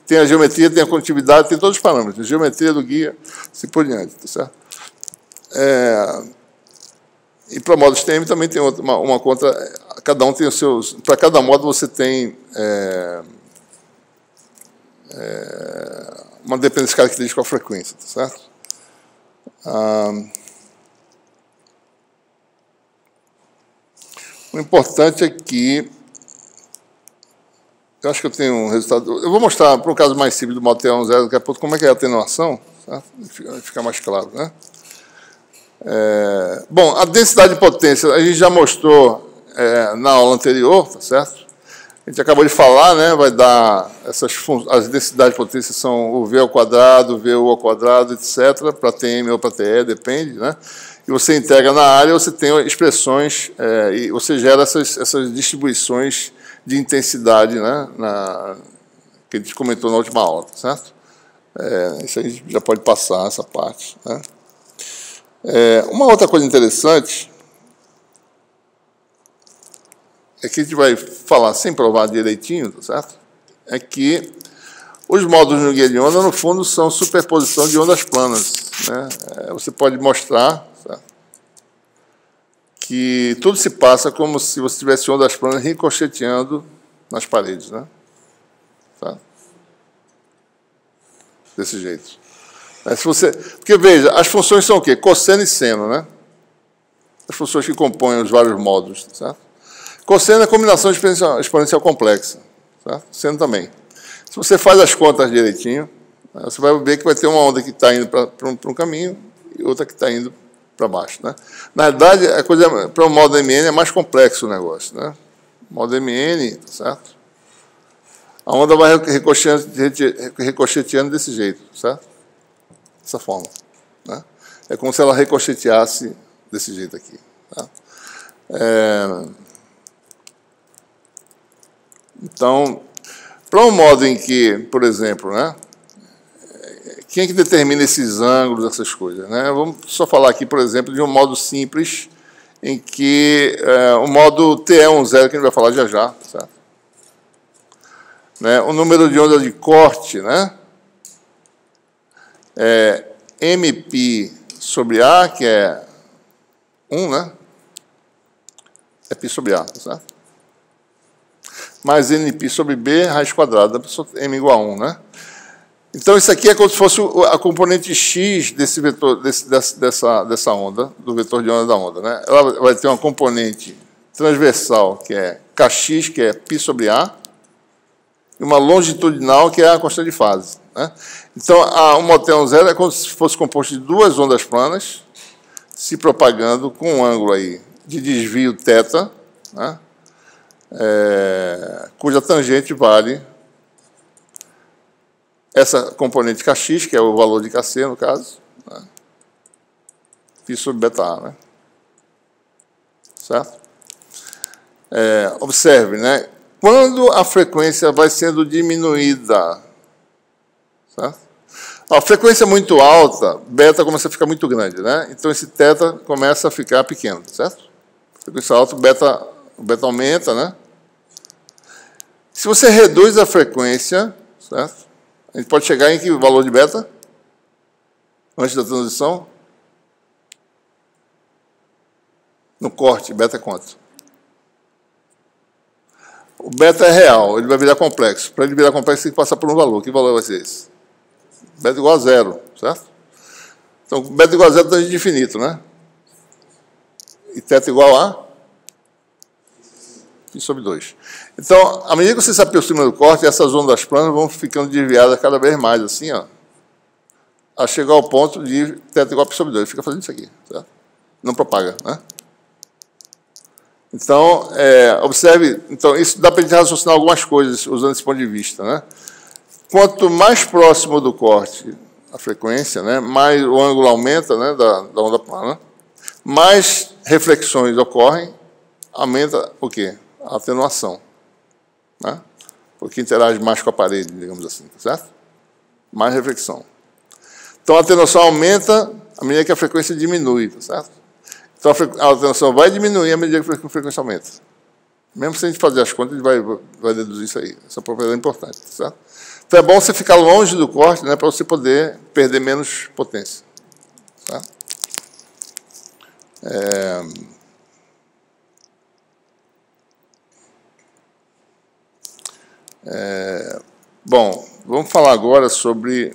Tem a geometria, tem a condutividade, tem todos os parâmetros. A geometria do guia, assim por diante, tá certo? E para modo STM também tem uma conta, cada um tem os seus... Para cada modo você tem uma dependência característica com a frequência, tá certo? O importante é que... Eu acho que eu tenho um resultado... Eu vou mostrar, para o caso mais simples do modo T10, daqui a pouco, como é que é a atenuação, certo? Vai ficar mais claro, né? Bom, a densidade de potência, a gente já mostrou na aula anterior, tá certo? A gente acabou de falar, né? Vai dar as densidades de potência são o V ao quadrado, VU ao quadrado, etc., para TM ou para TE, depende, né? E você integra na área, você tem expressões, e você gera essas distribuições de intensidade, né? Que a gente comentou na última aula, tá certo? Isso aí já pode passar, essa parte, né? Uma outra coisa interessante é que a gente vai falar sem provar direitinho, tá certo? É que os módulos no guia de onda, no fundo, são superposição de ondas planas, né? Você pode mostrar, certo? Que tudo se passa como se você tivesse ondas planas ricocheteando nas paredes, né? Tá? Desse jeito. Porque, veja, as funções são o quê? Cosseno e seno, né? As funções que compõem os vários módulos, certo? Cosseno é a combinação exponencial complexa, certo? Seno também. Se você faz as contas direitinho, você vai ver que vai ter uma onda que está indo para um caminho e outra que está indo para baixo, né? Na verdade, a coisa para o modo MN é mais complexo o negócio, né? O modo MN, certo? A onda vai ricocheteando desse jeito, certo? Dessa forma, né? É como se ela ricocheteasse desse jeito aqui, tá? Então, para um modo em que, por exemplo, né? Quem é que determina esses ângulos, essas coisas, né? Vamos só falar aqui, por exemplo, de um modo simples, em que o modo TE10, que a gente vai falar já, certo? Né? O número de onda de corte, né? É MP sobre A, que é 1, né? É π sobre A, certo? Mais NP sobre B, raiz quadrada, M igual a 1, né? Então, isso aqui é como se fosse a componente x desse vetor, dessa onda, do vetor de onda da onda, né? Ela vai ter uma componente transversal, que é Kx, que é π sobre A, e uma longitudinal, que é a constante de fase, né? Então, o motel 0 é como se fosse composto de duas ondas planas, se propagando com um ângulo aí de desvio θ, né? Cuja tangente vale essa componente Kx, que é o valor de Kc, no caso, né? π sobre beta A, né? Certo? Observe, né? Quando a frequência vai sendo diminuída, certo? A frequência é muito alta, beta começa a ficar muito grande, né? Então esse θ começa a ficar pequeno, certo? Frequência alta, o beta aumenta, né? Se você reduz a frequência, certo? A gente pode chegar em que valor de beta? Antes da transição? No corte, beta é quanto? O beta é real, ele vai virar complexo. Para ele virar complexo, tem que passar por um valor. Que valor vai ser esse? Beta igual a zero, certo? Então, beta igual a zero é tangente de infinito, né? E θ igual a π sobre 2. Então, à medida que você se aproxima do corte, essas ondas planas vão ficando desviadas cada vez mais, assim, ó, a chegar ao ponto de θ igual a π sobre 2. Fica fazendo isso aqui, certo? Não propaga, né? Então, observe, então, isso dá para a gente raciocinar algumas coisas usando esse ponto de vista, né? Quanto mais próximo do corte a frequência, né, mais o ângulo aumenta, né, da onda plana, mais reflexões ocorrem, aumenta o quê? A atenuação, né? Porque interage mais com a parede, digamos assim, certo? Mais reflexão. Então, a atenuação aumenta à medida que a frequência diminui, certo? Então, a atenuação vai diminuir à medida que a frequência aumenta. Mesmo se a gente fazer as contas, a gente vai deduzir isso aí. Essa propriedade é importante, certo? Então, é bom você ficar longe do corte, né, para você poder perder menos potência, certo? Bom, vamos falar agora sobre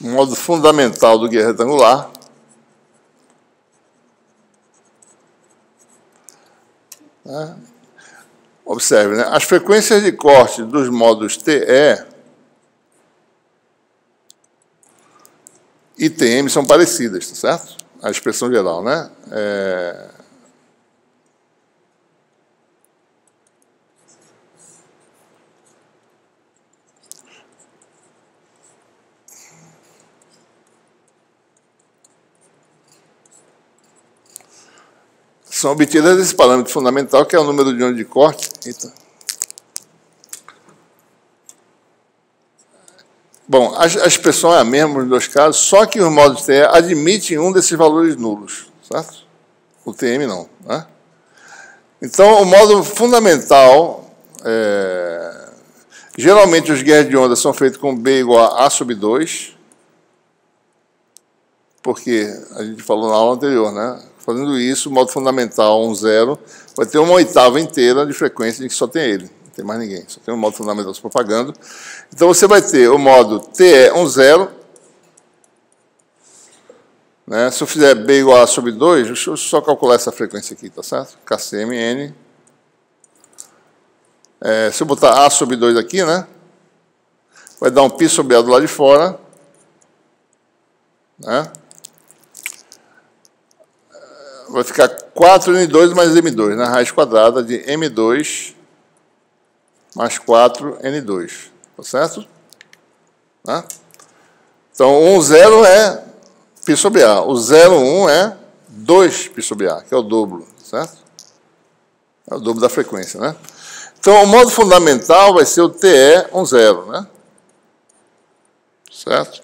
um modo fundamental do guia retangular. Observe, né? As frequências de corte dos modos TE e TM são parecidas, tá certo? A expressão geral, né? São obtidas desse parâmetro fundamental, que é o número de ondas de corte. Eita. Bom, a expressão é a mesma nos dois casos, só que os modos TE admitem um desses valores nulos, certo? O TM não, né? Então, o modo fundamental, geralmente os guias de onda são feitos com B igual a sobre 2, porque a gente falou na aula anterior, né? Fazendo isso, o modo fundamental 1, 0, vai ter uma oitava inteira de frequência em que só tem ele, tem mais ninguém, só tem o modo fundamental se propagando. Então você vai ter o modo TE10, né? Se eu fizer B igual a sobre 2, deixa eu só calcular essa frequência aqui, tá certo? KCMN. Se eu botar A sobre 2 aqui, né? Vai dar um π sobre A do lado de fora, né? Vai ficar 4N2 mais M2, né? Raiz quadrada de M2 mais 4N2, tá certo? Né? Então, 1, 0 é π sobre A. O 0, 1 é 2π sobre A, que é o dobro, certo? É o dobro da frequência, né? Então, o modo fundamental vai ser o TE10, né? Certo?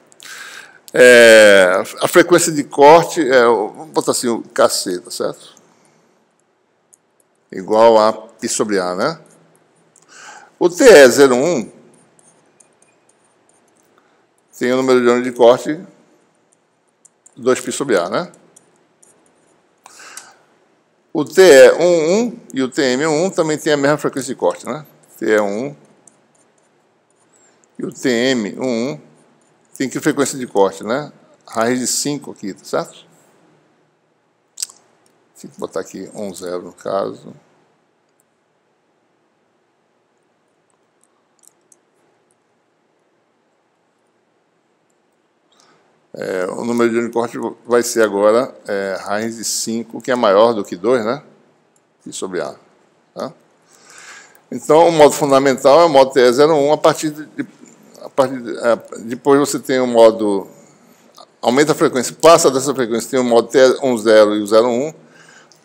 A frequência de corte vamos botar assim, o KC, tá certo? Igual a π sobre A, né? O TE01 tem o número de ônus de corte 2π sobre A, né? O TE11 e o TM11 também tem a mesma frequência de corte, né? TE11 e o TM11 tem que frequência de corte, né? Raiz de 5 aqui, tá certo? Tem que botar aqui 1, 0 no caso. O número de ônus de corte vai ser agora raiz de 5, que é maior do que 2, né? Π sobre A. Tá? Então, o modo fundamental é o modo TE01, depois você tem o modo, aumenta a frequência, passa dessa frequência, tem o modo TE10 e o 01,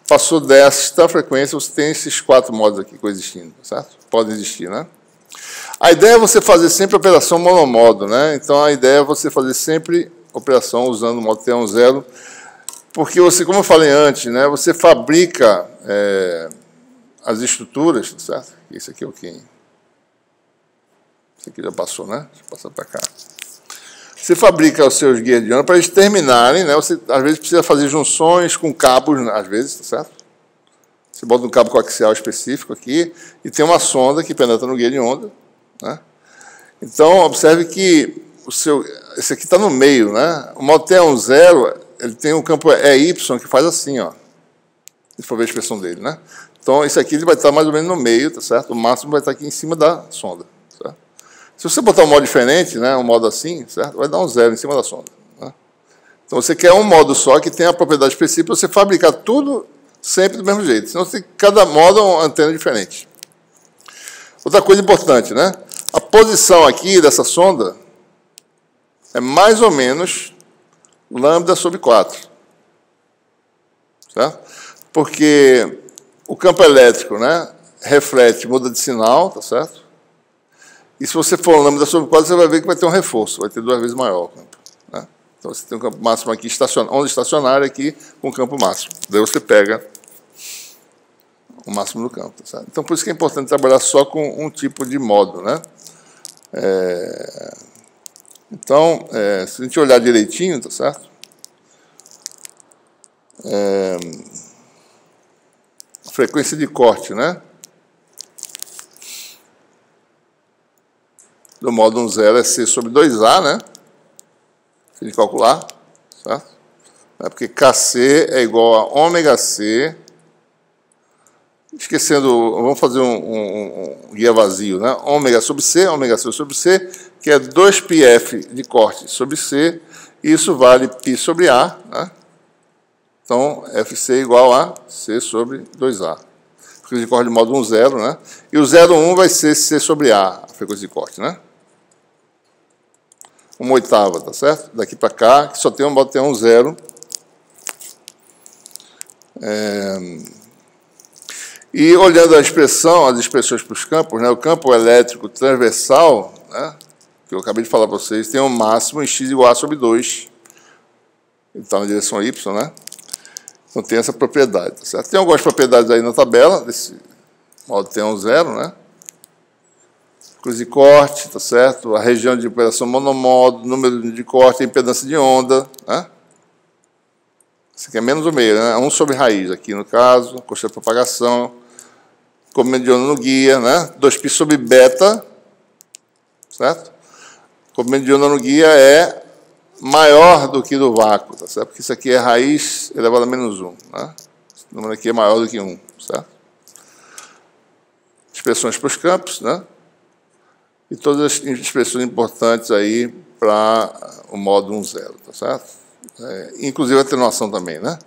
passou desta frequência, você tem esses 4 modos aqui coexistindo, certo? Podem existir, né? A ideia é você fazer sempre operação monomodo, né? Então, a ideia é você fazer sempre operação usando o modo TE10, porque você, como eu falei antes, né, você fabrica as estruturas, certo? Esse aqui é o quem? Esse aqui já passou, né? Deixa eu passar para cá. Você fabrica os seus guias de ônus para eles terminarem, né? Você, às vezes, precisa fazer junções com cabos, às vezes, tá certo? Você bota um cabo coaxial específico aqui e tem uma sonda que penetra no guia de onda, né? Então, observe que esse aqui está no meio, né? O modo TE10, ele tem um campo EY que faz assim, ó. Se for ver a expressão dele, né? Então, esse aqui ele vai estar mais ou menos no meio, tá certo? O máximo vai estar aqui em cima da sonda, certo? Se você botar um modo diferente, né, um modo assim, certo? Vai dar um 0 em cima da sonda, né? Então, você quer um modo só que tenha a propriedade específica, você fabricar tudo sempre do mesmo jeito. Senão, cada modo é uma antena diferente. Outra coisa importante, né? A posição aqui dessa sonda é mais ou menos lambda sobre 4. Certo? Porque o campo elétrico, né, reflete, muda de sinal, tá certo? E se você for lambda sobre 4, você vai ver que vai ter um reforço, vai ter 2 vezes maior o campo, né? Então você tem um campo máximo aqui, onda estacionária aqui, com campo máximo. Daí você pega o máximo do campo, tá certo? Então por isso que é importante trabalhar só com um tipo de modo, né? Então, se a gente olhar direitinho, tá certo? Frequência de corte, né? Do modo 10 é C sobre 2A, né? Se de calcular, certo? Porque KC é igual a ômega C. Esquecendo, vamos fazer um guia vazio, né? Ômega sobre C sobre C, que é 2πf de corte sobre C, e isso vale π sobre A, né? Então, FC igual a C sobre 2A. Frequência de corte de modo 10, né? E o 01 vai ser C sobre A, a frequência de corte, né? 1/8, tá certo? Daqui para cá, que só tem um modo TE10. E olhando as expressões para os campos, né? O campo elétrico transversal, né, que eu acabei de falar para vocês, tem um máximo em x igual a sobre 2. Ele está na direção y, né? Então tem essa propriedade, tá certo? Tem algumas propriedades aí na tabela, desse modo TE10, né? Frequência de corte, tá certo? A região de operação monomodo, número de corte, impedância de onda, né? Isso aqui é menos o meio, né? 1 sobre raiz aqui no caso, constante de propagação. comprimento de onda no guia, né? 2π sobre beta, certo? O comprimento de onda no guia é maior do que do vácuo, tá certo? Porque isso aqui é raiz elevado a menos 1, né? Esse número aqui é maior do que 1, certo? Expressões para os campos, né? E todas as expressões importantes aí para o modo 1,0, tá certo? Inclusive a atenuação também, né?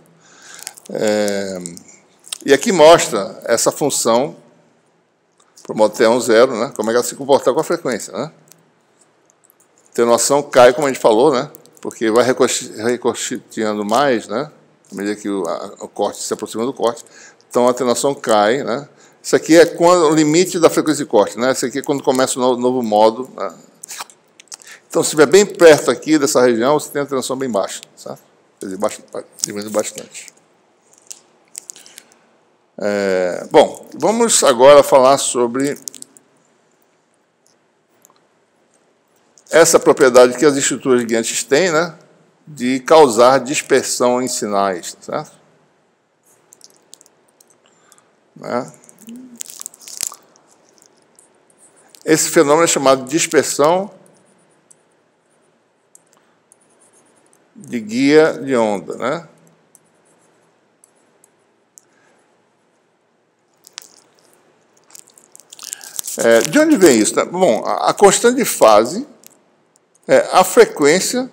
E aqui mostra essa função para o modo T1,0, né? Como é que ela se comporta com a frequência, né? A atenuação cai, como a gente falou, né? Porque vai reconstituindo mais, né? À medida que o corte se aproxima do corte. Então, a atenuação cai, né? Isso aqui é quando, o limite da frequência de corte, né? Isso aqui é quando começa o novo modo, né? Então, se estiver bem perto aqui dessa região, você tem a atenuação bem baixa, certo? Diminui bastante. Bom, vamos agora falar sobre essa propriedade que as estruturas guiantes têm, né, de causar dispersão em sinais, certo? Né? Esse fenômeno é chamado de dispersão de guia de onda, né? De onde vem isso? Né? Bom, a constante de fase é a frequência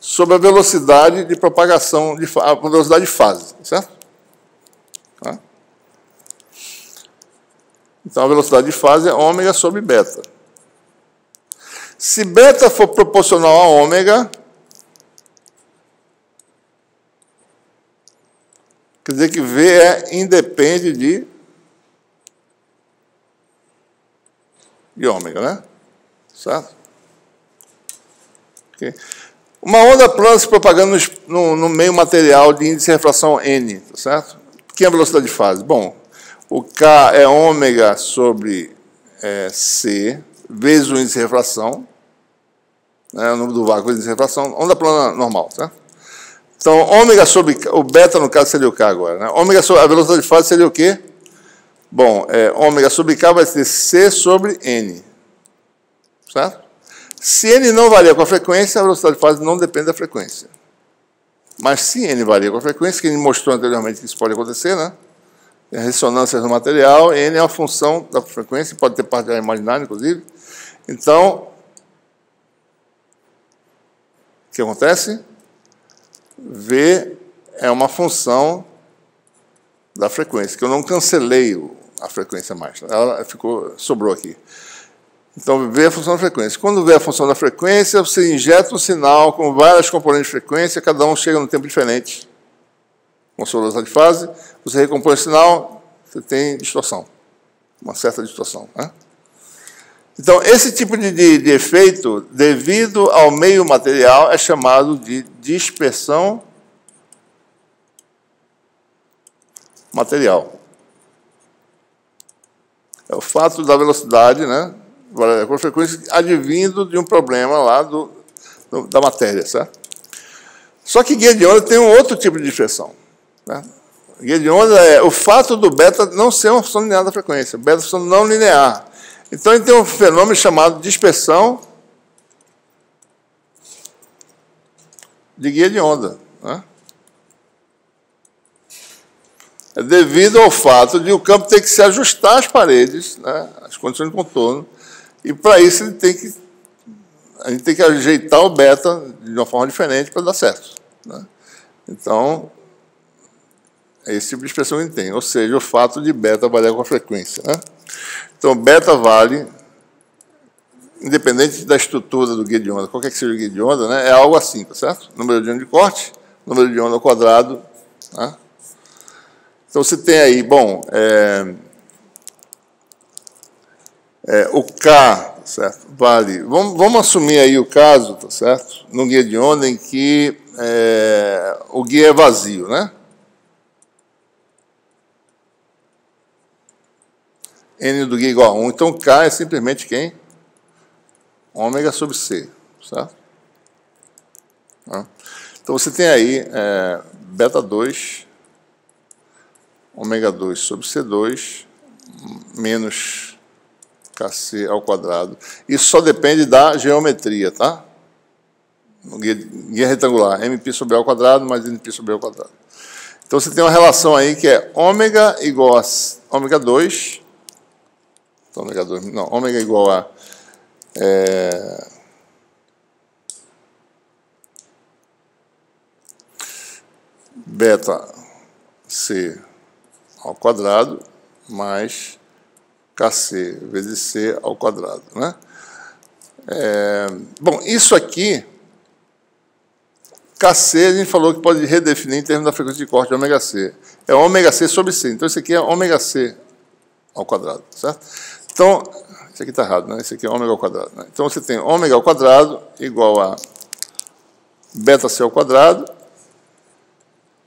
sobre a velocidade de propagação, a velocidade de fase, certo? Tá? Então, a velocidade de fase é ômega sobre beta. Se beta for proporcional a ômega, quer dizer que V independe de ômega, né? Certo? Okay. Uma onda plana se propagando no meio material de índice de refração N, tá certo? Que é a velocidade de fase? Bom, o K é ômega sobre C, vezes o índice de refração, né, o número do vácuo vezes o índice de refração, onda plana normal, certo? Então, ômega sobre o beta, no caso, seria o K agora, né? Ômega sobre a velocidade de fase seria o quê? Bom, ômega sobre K vai ser C sobre N, certo? Se N não varia com a frequência, a velocidade de fase não depende da frequência. Mas se N varia com a frequência, que a gente mostrou anteriormente que isso pode acontecer, né? Tem ressonâncias no material, N é uma função da frequência, pode ter parte imaginária, inclusive. Então, o que acontece? V é uma função da frequência, que eu não cancelei a frequência mais. Ela sobrou aqui. Então, V é a função da frequência. Quando V é a função da frequência, você injeta um sinal com várias componentes de frequência, cada um chega num tempo diferente. Com sua velocidade de fase, você recompõe o sinal, você tem distorção. Uma certa distorção, né? Então, esse tipo de efeito, devido ao meio material, é chamado de dispersão material. É o fato da velocidade, né, com frequência, advindo de um problema lá da matéria, certo? Só que guia de onda tem um outro tipo de dispersão, né? Guia de onda é o fato do beta não ser uma função linear da frequência, beta é uma função não linear. Então, ele tem um fenômeno chamado dispersão de guia de onda, né? É devido ao fato de o campo ter que se ajustar às paredes, né, às condições de contorno, e para isso a gente tem que ajeitar o beta de uma forma diferente para dar certo, né? Então, é esse tipo de expressão que a gente tem, ou seja, o fato de beta variar com a frequência, né? Então, beta vale, independente da estrutura do guia de onda, qualquer que seja o guia de onda, né, é algo assim, tá certo? Número de onda de corte, número de onda ao quadrado, né? Então, você tem aí, bom, o K, certo? Vale. Vamos assumir aí o caso, tá certo? No guia de onda em que o guia é vazio, né? N do guia igual a 1. Então, K é simplesmente quem? Ômega sobre C, certo? Então, você tem aí beta 2, ômega 2 sobre C2, menos kc ao quadrado. Isso só depende da geometria, tá? Guia retangular, mπ sobre a ao quadrado mais nπ sobre a ao quadrado. Então, você tem uma relação aí que é ômega igual a ômega 2. Então, ômega 2, não, ômega igual a beta c ao quadrado mais kc vezes c ao quadrado, né? Bom, isso aqui, kc a gente falou que pode redefinir em termos da frequência de corte de ômega c. É ômega c sobre c. Então, isso aqui é ômega c ao quadrado, certo? Então, isso aqui está errado, né? Isso aqui é ômega ao quadrado, né? Então, você tem ômega ao quadrado igual a beta c ao quadrado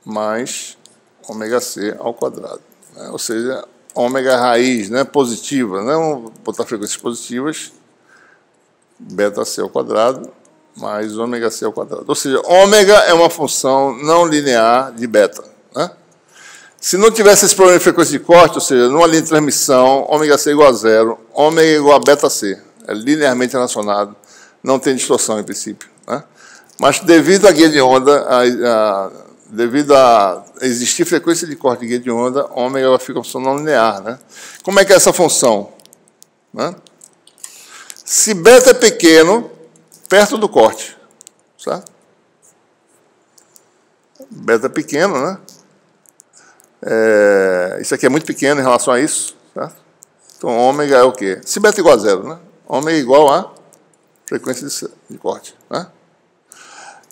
mais ômega c ao quadrado, né? Ou seja, ômega raiz, né, positiva, né? Vamos botar frequências positivas, beta c ao quadrado mais ômega c ao quadrado. Ou seja, ômega é uma função não linear de beta, né? Se não tivesse esse problema de frequência de corte, ou seja, numa linha de transmissão, ômega c igual a zero, ômega igual a beta c, é linearmente relacionado, não tem distorção em princípio, né? Mas devido à guia de onda, devido a existir frequência de corte de guia de onda, ômega fica uma função não linear, né? Como é que é essa função, né? Se beta é pequeno, perto do corte, certo? Beta é pequeno, né? Isso aqui é muito pequeno em relação a isso, certo? Então, ômega é o quê? Se beta é igual a zero, né? Ômega é igual a frequência de corte, né?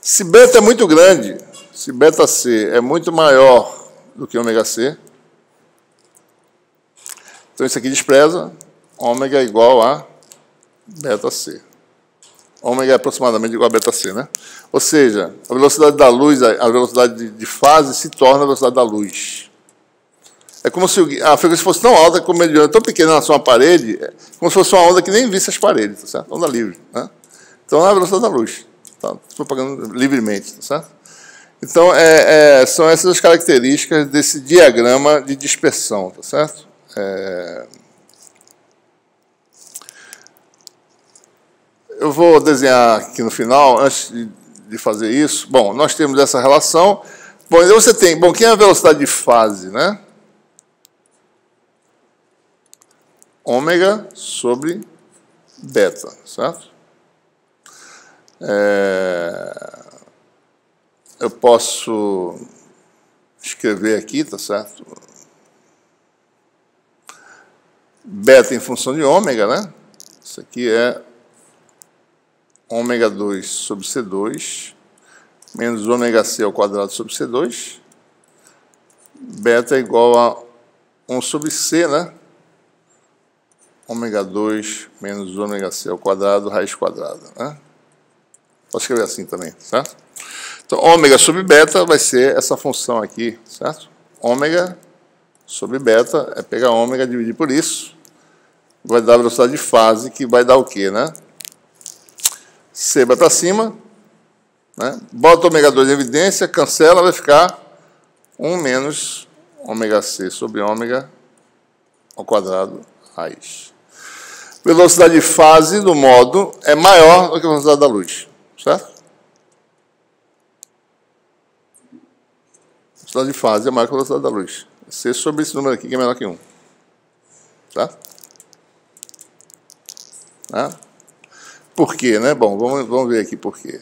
Se beta é muito grande, se beta c é muito maior do que ômega c, então isso aqui despreza, ômega é igual a beta c. Ômega é aproximadamente igual a beta c, né? Ou seja, a velocidade da luz, a velocidade de fase se torna a velocidade da luz. É como se a frequência fosse tão alta, como mediana, tão pequena em relação à parede, como se fosse uma onda que nem visse as paredes, tá certo? Onda livre, né? Então, é a velocidade da luz. Tá? Propagando livremente, tá certo? Então, são essas as características desse diagrama de dispersão, tá certo? Eu vou desenhar aqui no final, antes de fazer isso. Bom, nós temos essa relação. Bom, então você tem, bom, quem é a velocidade de fase, né? Ômega sobre beta, certo? Eu posso escrever aqui, tá certo? Beta em função de ômega, né? Isso aqui é ômega 2 sobre C2 menos ômega c ao quadrado sobre C2. Beta é igual a 1 sobre C, né? Ômega 2 menos ômega c ao quadrado, raiz quadrada, né? Posso escrever assim também, certo? Então, ômega sobre beta vai ser essa função aqui, certo? Ômega sobre beta é pegar ômega, dividir por isso, vai dar a velocidade de fase, que vai dar o quê, né? C vai para cima, né? Bota ômega 2 em evidência, cancela, vai ficar 1 menos ômega c sobre ômega ao quadrado, raiz. Velocidade de fase do modo é maior do que a velocidade da luz, certo? Velocidade de fase é maior que a velocidade da luz. C sobre esse número aqui, que é menor que 1. Tá? Tá? Por quê, né? Bom, vamos ver aqui por quê.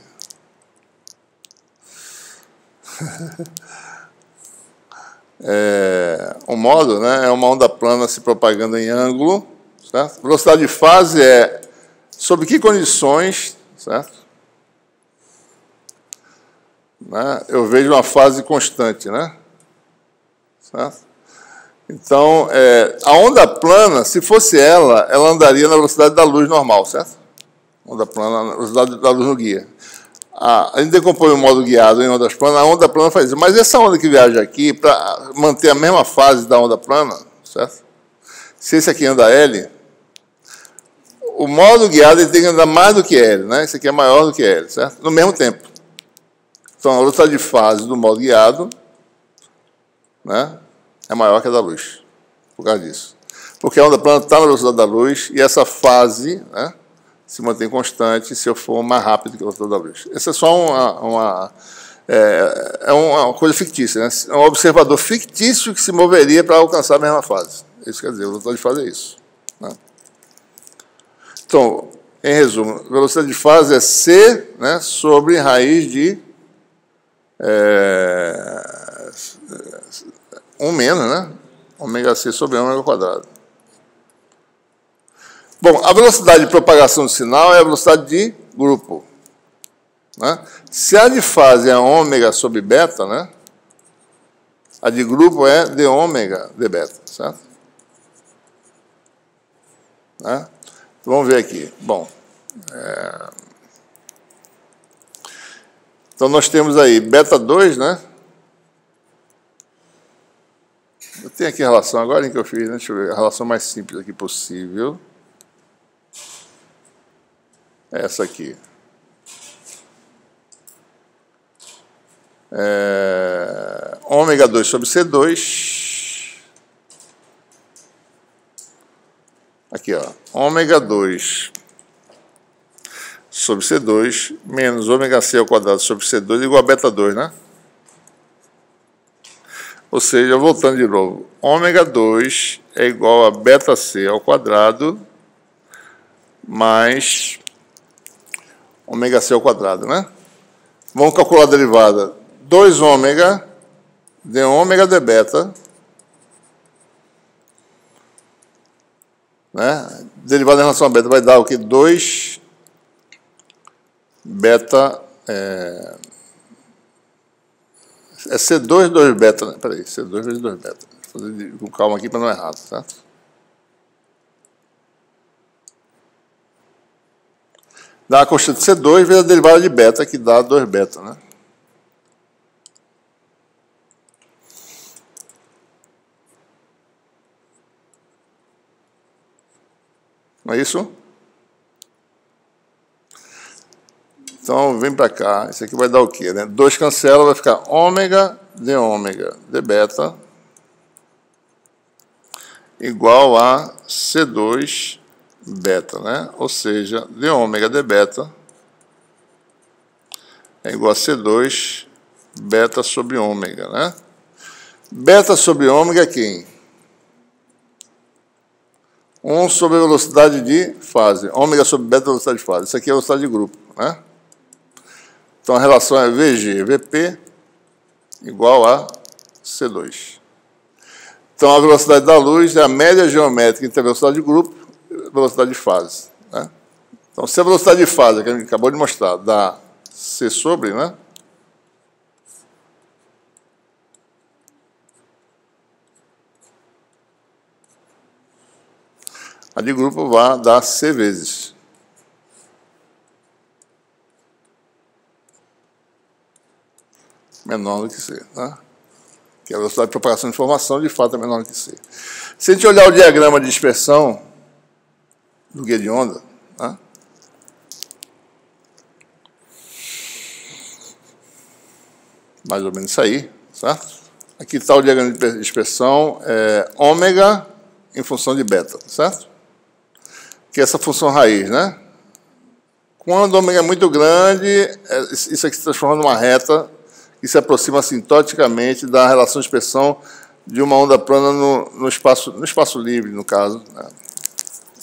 O modo, né, é uma onda plana se propagando em ângulo, certo? Velocidade de fase é sob que condições, certo? Né? Eu vejo uma fase constante, né? Certo? Então, a onda plana, se fosse ela andaria na velocidade da luz normal, certo? Onda plana, na velocidade da luz no guia. A gente decompõe o modo guiado em ondas planas, a onda plana faz isso. Mas essa onda que viaja aqui, para manter a mesma fase da onda plana, certo? Se esse aqui anda L, o modo guiado ele tem que andar mais do que L, né? Esse aqui é maior do que L, certo? No mesmo tempo. Então, a velocidade de fase do modo guiado, né, é maior que a da luz, por causa disso. porque a onda plana está na velocidade da luz e essa fase, né, se mantém constante se eu for mais rápido que a velocidade da luz. Essa é só uma coisa fictícia, né? É um observador fictício que se moveria para alcançar a mesma fase. Isso quer dizer, a velocidade de fase é isso, né? Então, em resumo, a velocidade de fase é C, né, sobre raiz de 1 menos, né? Ômega C sobre ômega ao quadrado. Bom, a velocidade de propagação do sinal é a velocidade de grupo, né? Se a de fase é ômega sobre beta, né, a de grupo é d ômega d beta, certo? Né? Vamos ver aqui. Bom, então nós temos aí beta 2, né? Eu tenho aqui a relação agora em que eu fiz, né? Deixa eu ver, a relação mais simples aqui possível. É essa aqui. Ômega 2 sobre C2. Aqui, ó. Ômega 2 sobre C2 menos ômega C ao quadrado sobre C2 igual a beta 2, né? Ou seja, voltando de novo, ômega 2 é igual a beta C ao quadrado mais ômega C ao quadrado, né? Vamos calcular a derivada. 2 ômega de ômega d beta, né? Derivada em relação a beta vai dar o que? 2 beta... É C2, 2 beta, né? Peraí, C2 vezes 2 beta. Vou fazer com calma aqui para não errar, certo? Dá a constante C2 vezes a derivada de beta, que dá 2 beta, né? Não é isso? Então, vem para cá. Isso aqui vai dar o quê, né? 2 cancela, vai ficar ômega d beta igual a C2 beta, né? Ou seja, d ômega d beta é igual a C2 beta sobre ômega, né? Beta sobre ômega é quem? 1 sobre a velocidade de fase. Ômega sobre beta velocidade de fase. Isso aqui é a velocidade de grupo, né? Então, a relação é VG/Vp igual a C2. Então, a velocidade da luz é a média geométrica entre a velocidade de grupo e a velocidade de fase, né? Então, se a velocidade de fase, que a gente acabou de mostrar, dá C sobre, né? A de grupo vai dar C vezes. Menor do que C, né? Que a velocidade de propagação de informação, de fato, é menor do que C. Se a gente olhar o diagrama de dispersão do guia de onda, né? Mais ou menos isso aí, certo? Aqui está o diagrama de dispersão, ômega em função de beta, certo? Que é essa função raiz, né? Quando o ômega é muito grande, isso aqui se transforma numa reta que se aproxima assintoticamente da relação de dispersão de uma onda plana no espaço livre, no caso, né?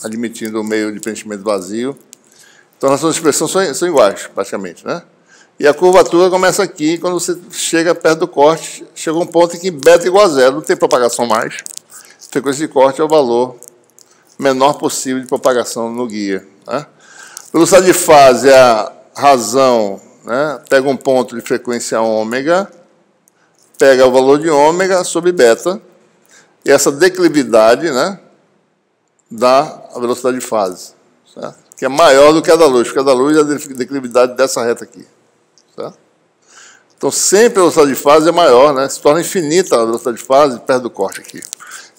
Admitindo o meio de preenchimento vazio. Então, as relações de dispersão são iguais, praticamente, né? E a curvatura começa aqui, quando você chega perto do corte, chega um ponto em que beta é igual a zero, não tem propagação mais. A frequência de corte é o valor menor possível de propagação no guia, né? Velocidade de fase é a razão, né? Pega um ponto de frequência ômega, pega o valor de ômega sobre beta, e essa declividade, né, dá a velocidade de fase, certo? Que é maior do que a da luz, porque a da luz é a declividade dessa reta aqui, certo? Então, sempre a velocidade de fase é maior, né? Se torna infinita a velocidade de fase perto do corte aqui.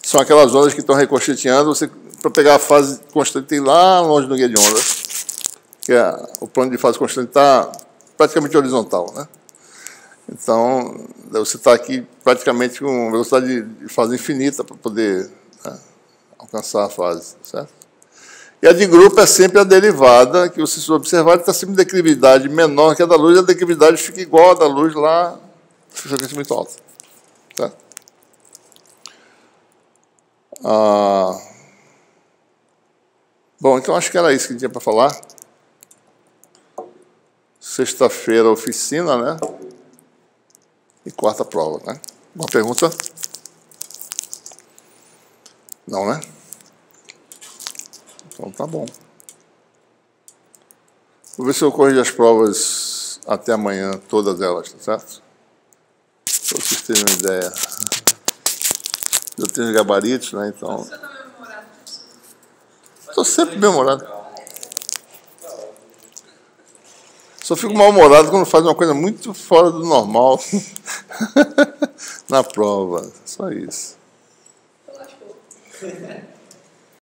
São aquelas ondas que estão reconstituindo, você, para pegar a fase constante, tem lá longe no guia de onda, que o plano de fase constante está praticamente horizontal, né? Então, você está aqui praticamente com velocidade de fase infinita para poder, né, alcançar a fase, certo? E a de grupo é sempre a derivada, que você se observar, está sempre em declividade menor que a da luz, a declividade fica igual a da luz lá, frequência muito alta. Certo? Bom, então acho que era isso que tinha para falar. Sexta-feira, oficina, né? E quarta prova, né? Uma pergunta? Não, né? Então tá bom. Vou ver se eu corrijo as provas até amanhã, todas elas, tá certo? Para vocês terem uma ideia. Eu tenho gabaritos, né? Então. Você está memorado? Estou sempre memorado. Só fico mal-humorado quando faz uma coisa muito fora do normal na prova. Só isso. Relaxou.